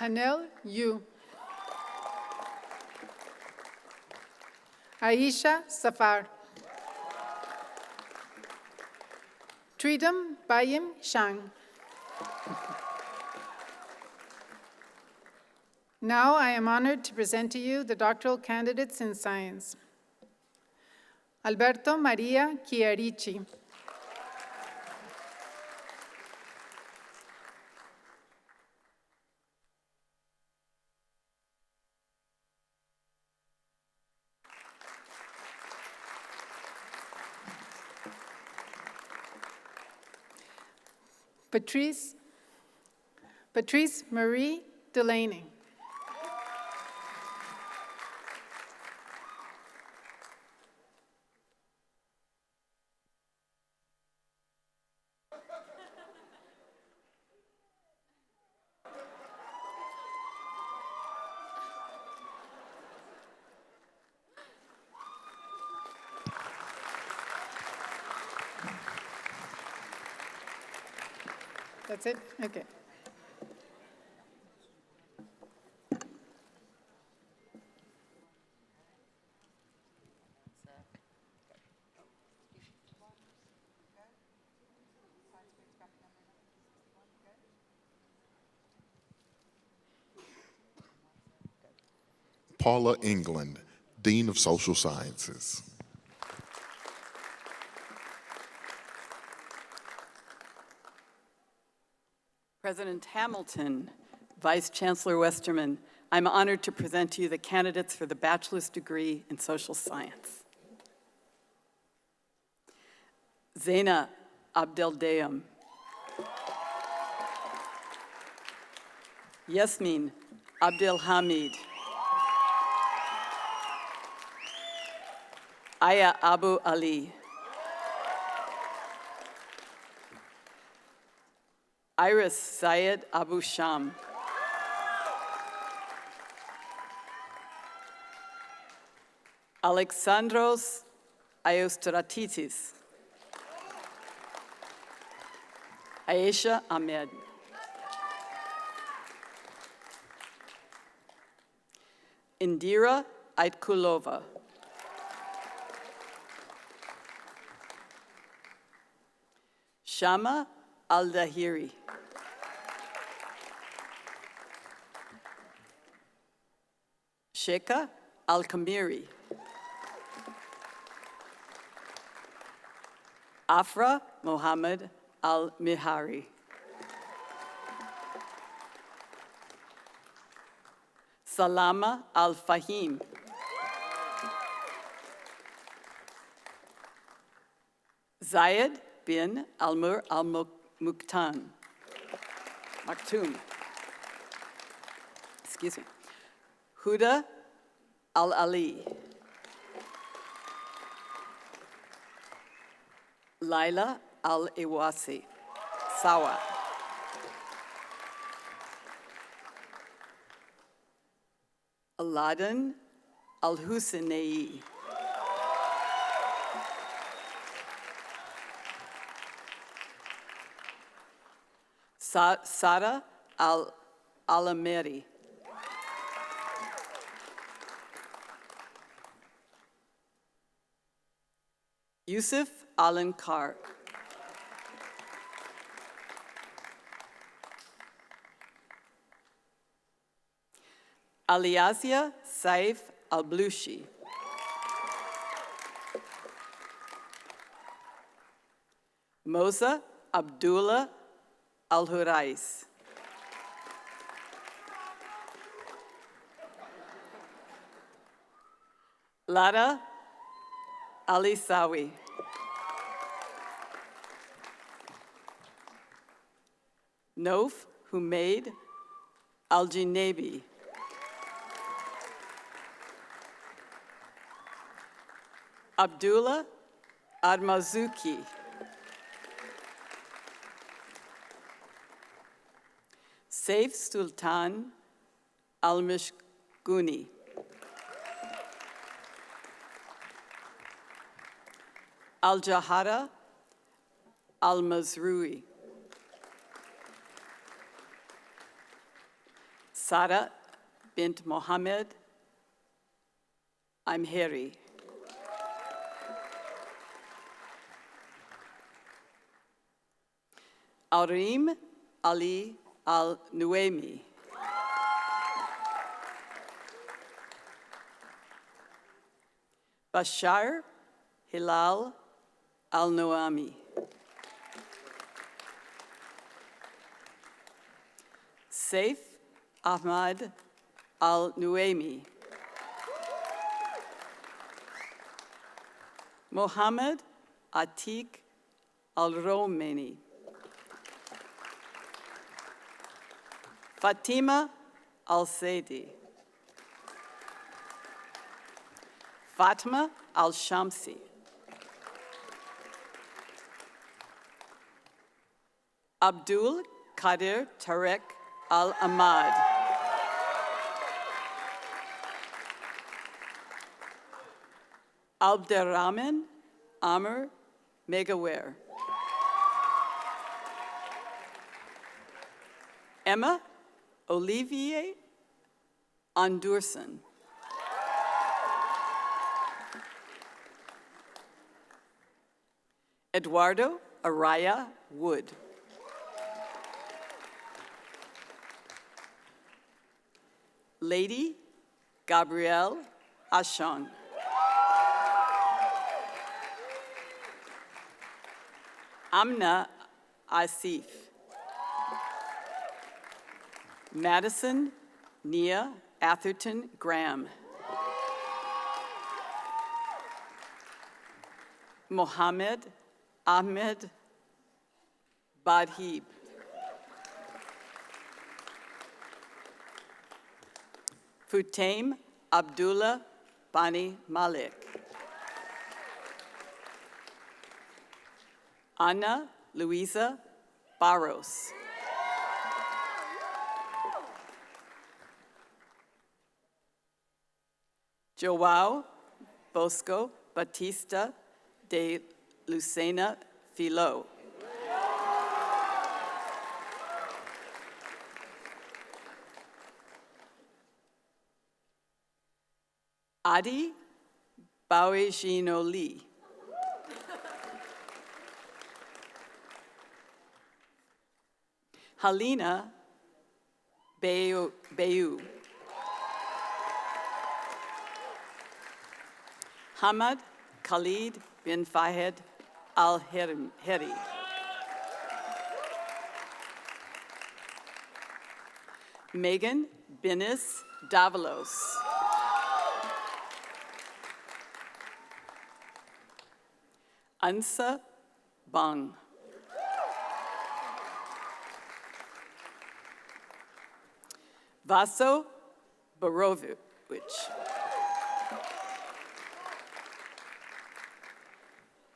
Hanel Yu. Aisha Safar. Tridam Bayim Shang. Now I am honored to present to you the doctoral candidates in science. Alberto Maria Chierici. Patrice Marie Delaney. That's it? Okay. Paula England, Dean of Social Sciences. President Hamilton, Vice Chancellor Westermann, I'm honored to present to you the candidates for the bachelor's degree in social science. Zaina Abdeldayem. Yasmin Abdelhamid. Aya Abu Ali. Iris Syed Abu Sham. Alexandros Ayostratitis. Aisha Ahmed. Indira Aitkulova. Shama Al-Dahiri. Sheikha Al-Kamiri. Afra Mohammed Al-Mihari. Salama Al-Fahim. Zayed bin Almur Al-Maktoum. Excuse me. Huda Al-Ali. Laila Al-Iwasi. Sawa. Aladdin Al-Husseini. Sara Al-Alameri. Yusuf Alankar. Aliasia Saif Al-Blushi. Mosa Abdullah Al-Hurais. Lara Ali Sawi. Nof Humaid Al-Jinebi. Abdullah Admazuki. Saif Sultan Al-Mishkuni. Al-Jahara Al-Mazrui. Sara bint Mohammed Imheri. Arim Ali Al-Nuemi. Bashar Hilal Al-Noami. Saif Ahmad Al-Nuaimi. Mohammed Atiq Al-Romani. Fatima Al-Saidi. Fatma Alshamsi. Abdul Qadir Tarek Al-Ahmad. Abderrahman Amr Megawer. Emma Olivier Andurson. Eduardo Araya Wood. Lady Gabrielle Ashon. Amna Asif. Madison Nia Atherton Graham. Mohammed Ahmed Badhib. Futaim Abdullah Bani Malik. Anna Luisa Barros. Joao Bosco Batista de Lucena Filo. Adi Bawejino Lee. Halina Bayu. Hamad Khalid bin Fahed Al-Heri. Megan Binis Davalos. Ansa Bang. Vaso Borovich.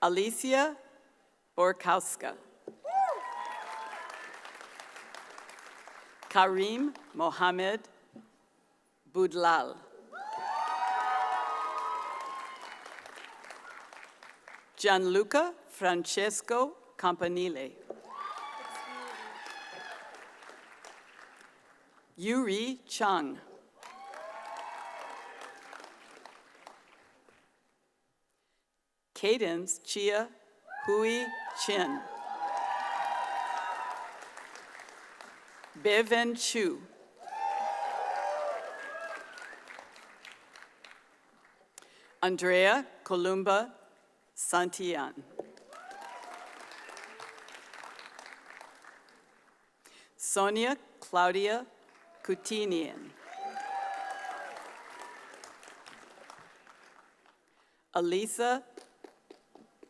Alicia Borkowska. Karim Mohammed Budlal. Gianluca Francesco Campanile. Yuri Chang. Cadence Chia Hui Chin. Bevan Chu. Andrea Columba Santillan. Sonia Claudia Coutinian. Elisa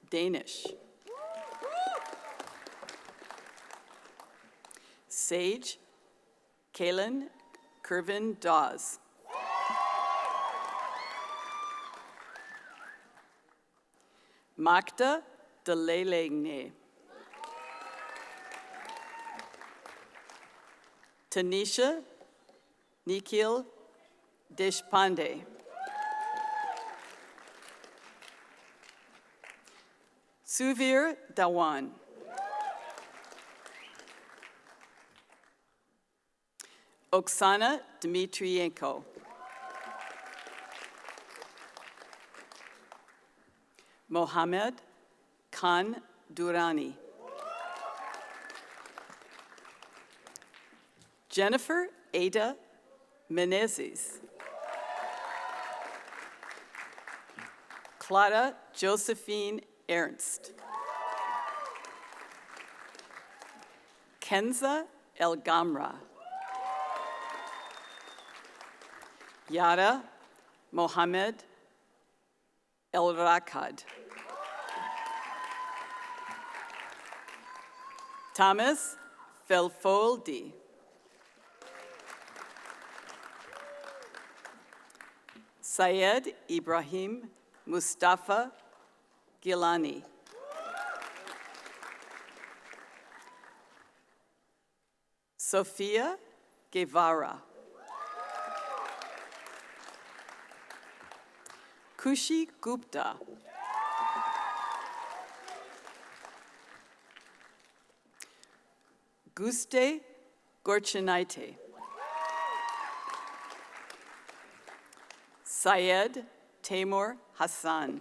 Danish. Sage Kaylin Kervin Dawes. Magda Delelegne. Tanisha Nikhil Deshpande. Suvir Dawan. Oksana Dmitrienko. Mohammed Khan Durrani. Jennifer Ada Menezes. Clara Josephine Ernst. Kenza El Gamra. Yara Mohammed El Rakad. Thomas Felfoldi. Syed Ibrahim Mustafa Gilani. Sofia Guevara. Kushi Gupta. Guste Gorchinaite. Syed Taimur Hassan.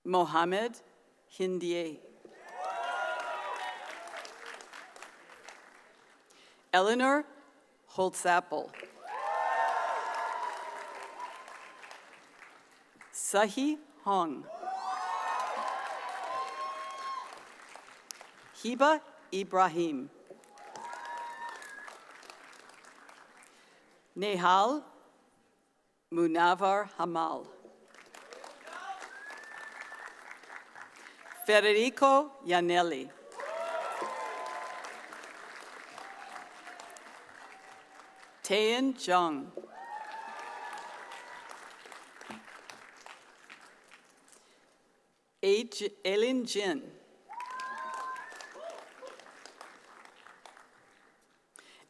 Mohammed Hindiye. Eleanor Holtzapple. Sahi Hong. Hiba Ibrahim. Nehal Munavar Hamal. Federico Yanelli. Taein Jung. Elin Jin.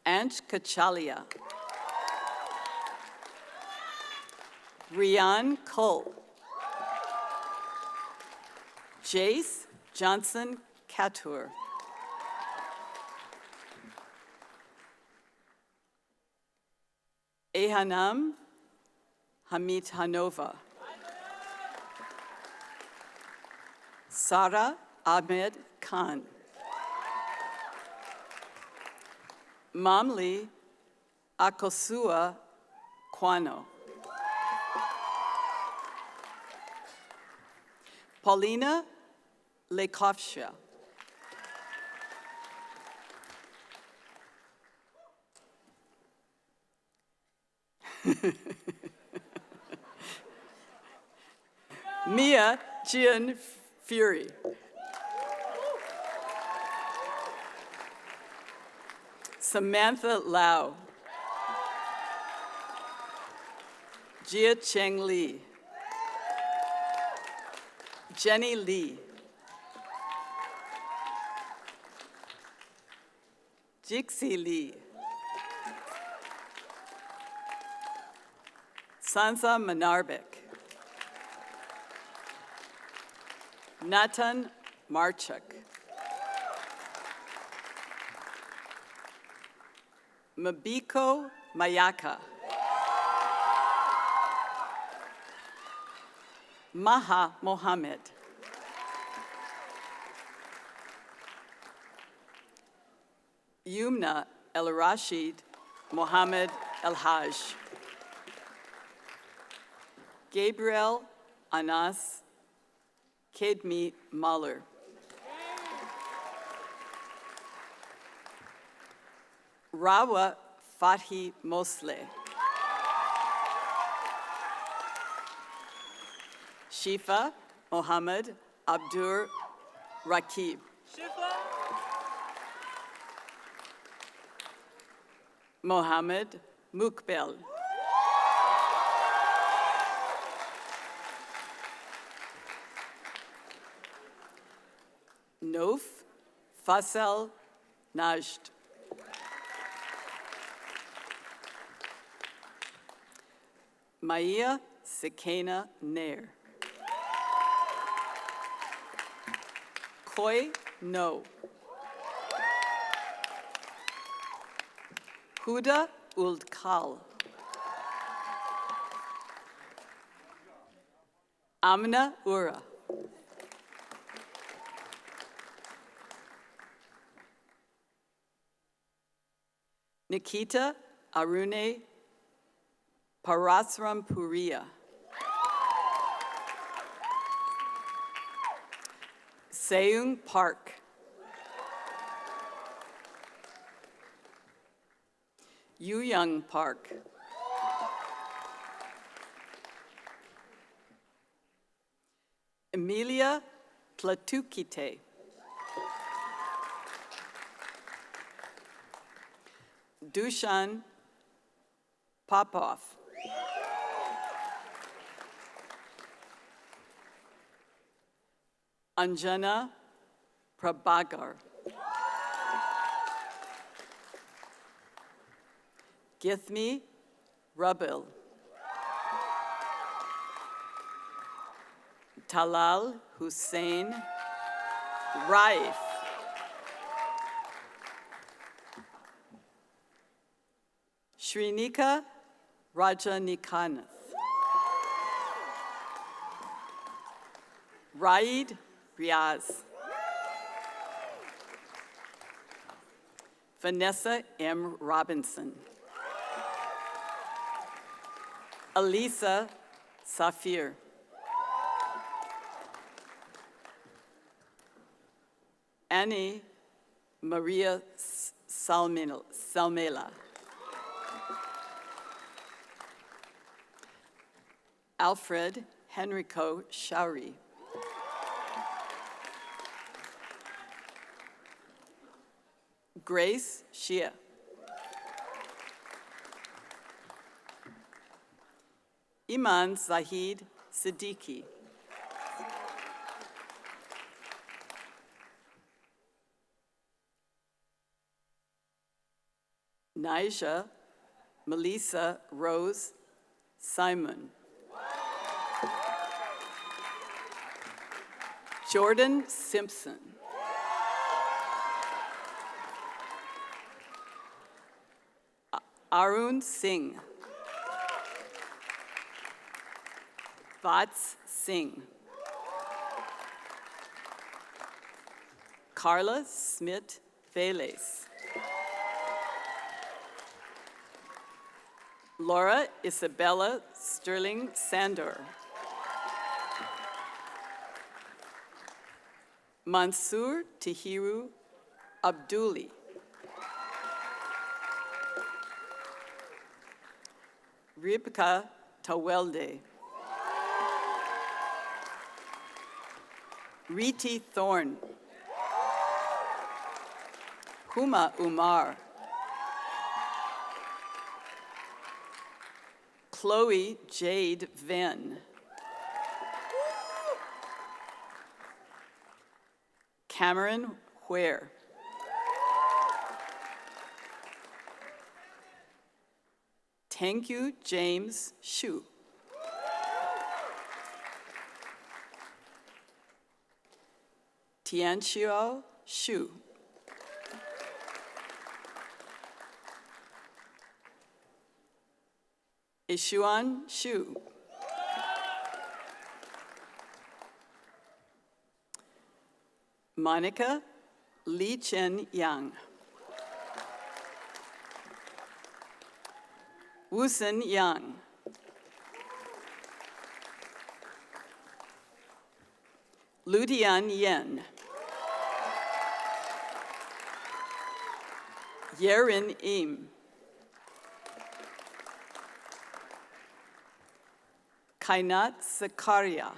Anj Kachalia. Rian Cole. Jace Johnson Katur. Ehanam Hamid Hanova. Sara Ahmed Khan. Mamli Akosua Kwano. Paulina Lekovsha. Mia Jian Fury. Samantha Lau. Jia Cheng Li. Jenny Lee. Jixie Lee. Sansa Manarbek. Natan Marchuk. Mabiko Mayaka. Maha Mohammed. Yumna El Rashid Mohammed El Haj. Gabriel Anas Kedmi Mahler. Rawa Fathi Mosleh. Shifa Mohammed Abdur Rakib. Mohammed Mukbel. Nof Fasel Najd. Maya Sekena Nair. Koi No. Huda Uld Kal. Amna Ura. Nikita Arune Parasram Puriya. Seung Park. Yu Young Park. Emilia Platukite. Dushan Popov. Anjana Prabhagar. Githmi Rubil. Talal Hussein Raif. Shrinika Rajanikanath. Raid Riaz. Vanessa M. Robinson. Elisa Safir. Annie Maria Salmela. Alfred Henrico Shauri. Grace Shia. Iman Zahid Siddiqui. Naija Melissa Rose Simon. Jordan Simpson. Arun Singh. Vats Singh. Carla Smith Veles. Laura Isabella Sterling Sandor. Mansoor Tahiru Abduli. Ribka Tawelde. Riti Thorne. Huma Umar. Chloe Jade Venn. Cameron Ware. Thank you, James Shu. Tianxiao Shu. Ishuan Shu. Monica Li Chen Yang. Woosen Yang. Ludian Yen. Yerin Im. Kainat Zakaria.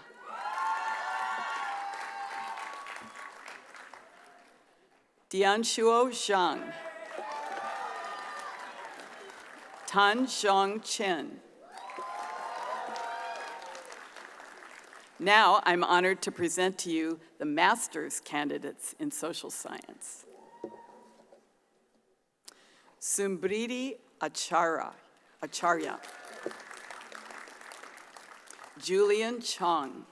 Dianshuo Zhang. Tan Zhong Chen. Now I'm honored to present to you the master's candidates in social science. Sumbriti Acharya. Julian Chong.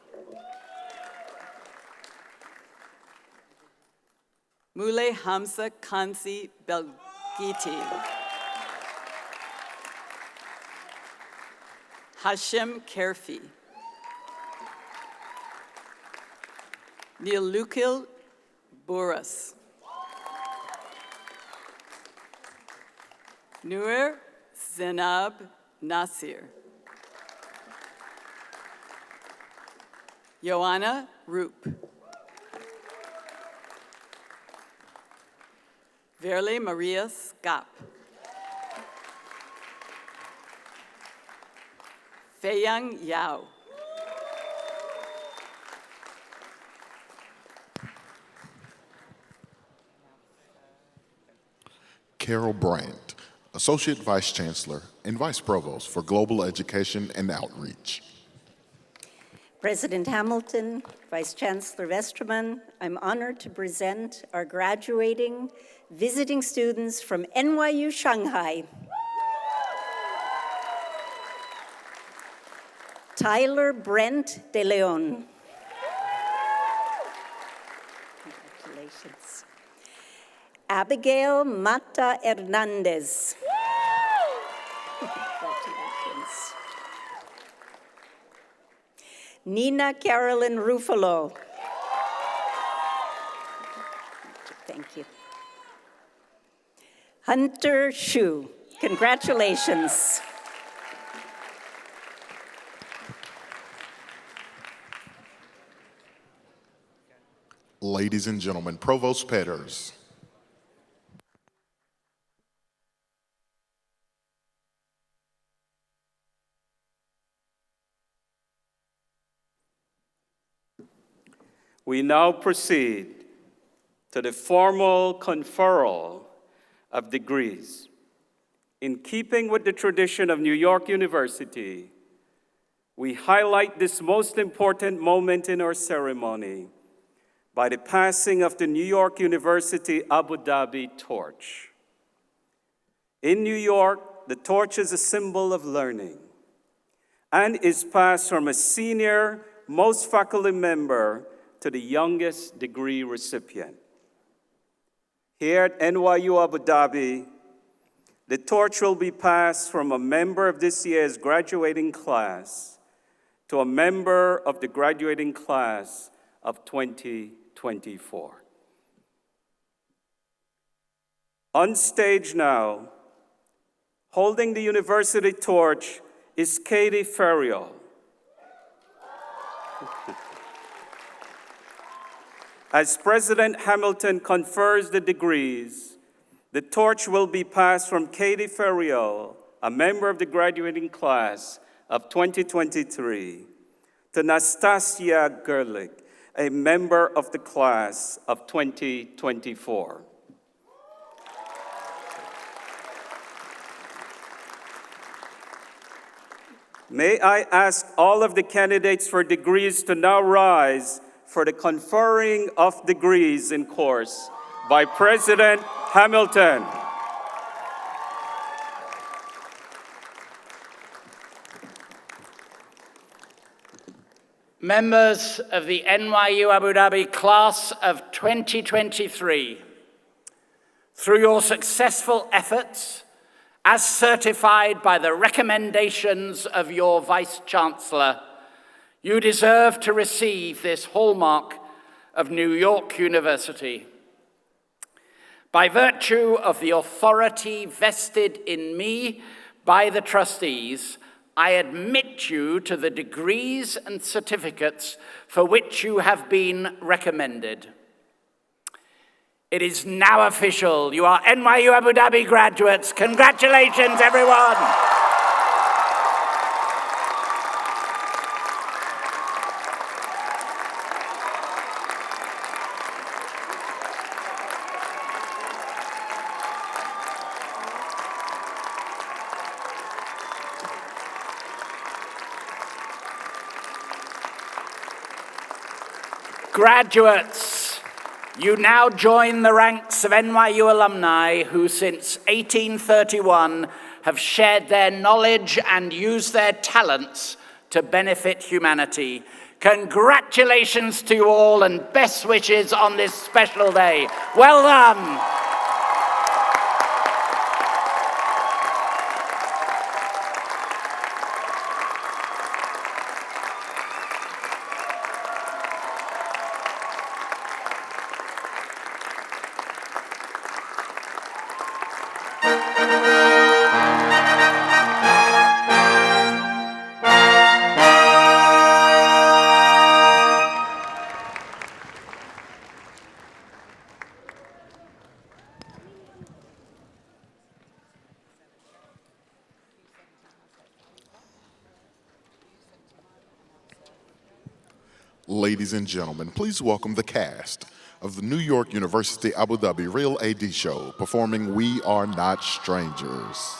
Mule Hamza Kanzi Belgiti. Hashem Kerfi. Nilukil Boras. Nur Zenab Nasir. Joanna Roop. Verle Maria Skap. Feiyang Yao. Carol Brandt, Associate Vice Chancellor and Vice Provost for Global Education and Outreach. President Hamilton, Vice Chancellor Westermann, I'm honored to present our graduating visiting students from NYU Shanghai. Tyler Brent De Leon. Congratulations. Abigail Mata Hernandez. Congratulations. Nina Carolyn Ruffalo. Thank you. Hunter Shu. Congratulations. Ladies and gentlemen, Provost Petters. We now proceed to the formal conferral of degrees. In keeping with the tradition of New York University, we highlight this most important moment in our ceremony by the passing of the New York University Abu Dhabi torch. In New York, the torch is a symbol of learning and is passed from a senior, most faculty member to the youngest degree recipient. Here at NYU Abu Dhabi, the torch will be passed from a member of this year's graduating class to a member of the graduating class of 2024. On stage now, holding the university torch is Katie Ferriol. As President Hamilton confers the degrees, the torch will be passed from Katie Ferriol, a member of the graduating class of 2023, to Nastasia Gerlich, a member of the class of 2024. May I ask all of the candidates for degrees to now rise for the conferring of degrees in course by President Hamilton. Members of the NYU Abu Dhabi class of 2023, through your successful efforts, as certified by the recommendations of your Vice Chancellor, you deserve to receive this hallmark of New York University. By virtue of the authority vested in me by the trustees, I admit you to the degrees and certificates for which you have been recommended. It is now official. You are NYU Abu Dhabi graduates. Congratulations, everyone. Graduates, you now join the ranks of NYU alumni who since 1831 have shared their knowledge and used their talents to benefit humanity. Congratulations to you all and best wishes on this special day. Well done. ladies and gentlemen, please welcome the cast of the New York University Abu Dhabi Real AD Show performing We Are Not Strangers.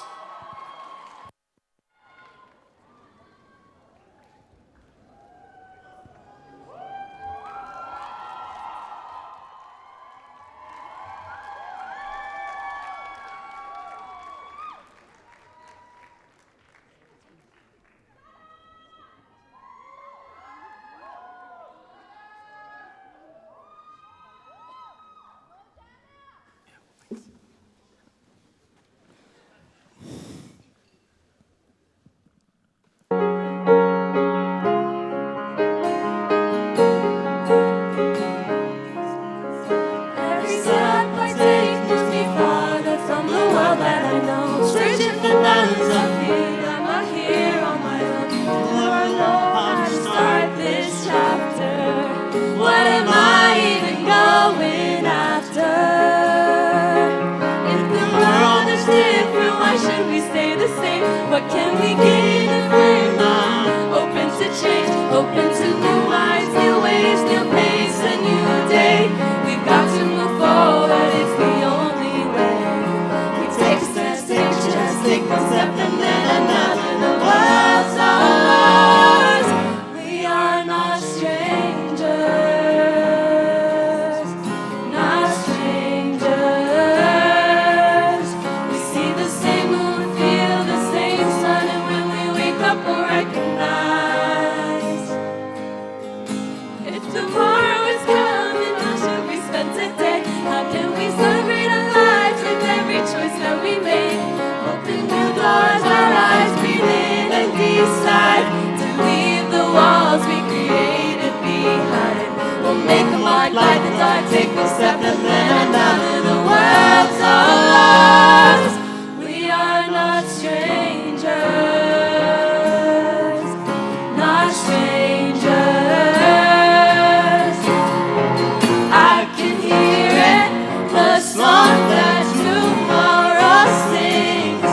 What can we gain if we're not open to change, open to new minds, new ways, new pace, a new day? We've got to move forward, it's the only way. We take steps, take just take one step and then another. The world's ours. We are not strangers, not strangers. We see the same moon, feel the same sun, and when we wake up we'll recognize. If tomorrow is coming, how should we spend today? How can we celebrate our lives with every choice that we make? Open new doors, our eyes, breathe in and decide to leave the walls we created behind. We'll make a mark by the dark, take a step and then another. The world's all ours. We are not strangers, not strangers. I can hear it, the song that tomorrow sings.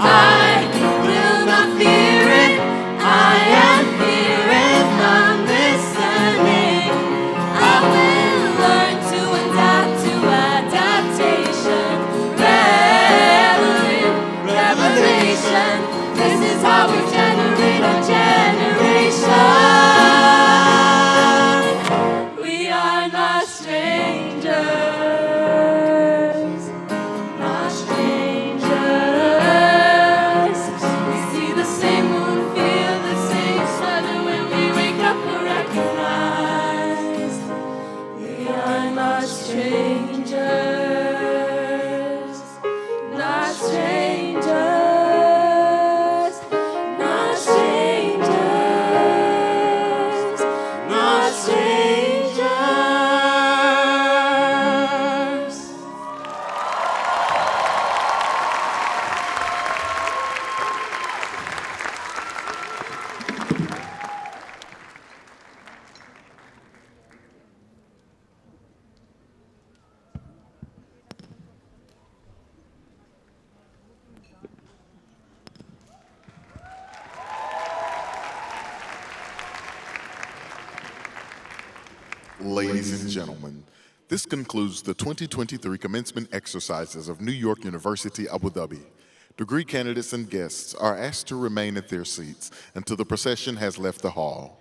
I will not fear it, I am here and I'm listening. I will learn to adapt to adaptation. Reveling, revelation. This is how we generate our generation. We are not strangers, not strangers. We see the same moon, feel the same sun, and when we wake up we'll recognize. We are not strangers, not strangers, not strangers, not strangers. Ladies and gentlemen, this concludes the 2023 commencement exercises of New York University Abu Dhabi. Degree candidates and guests are asked to remain at their seats until the procession has left the hall.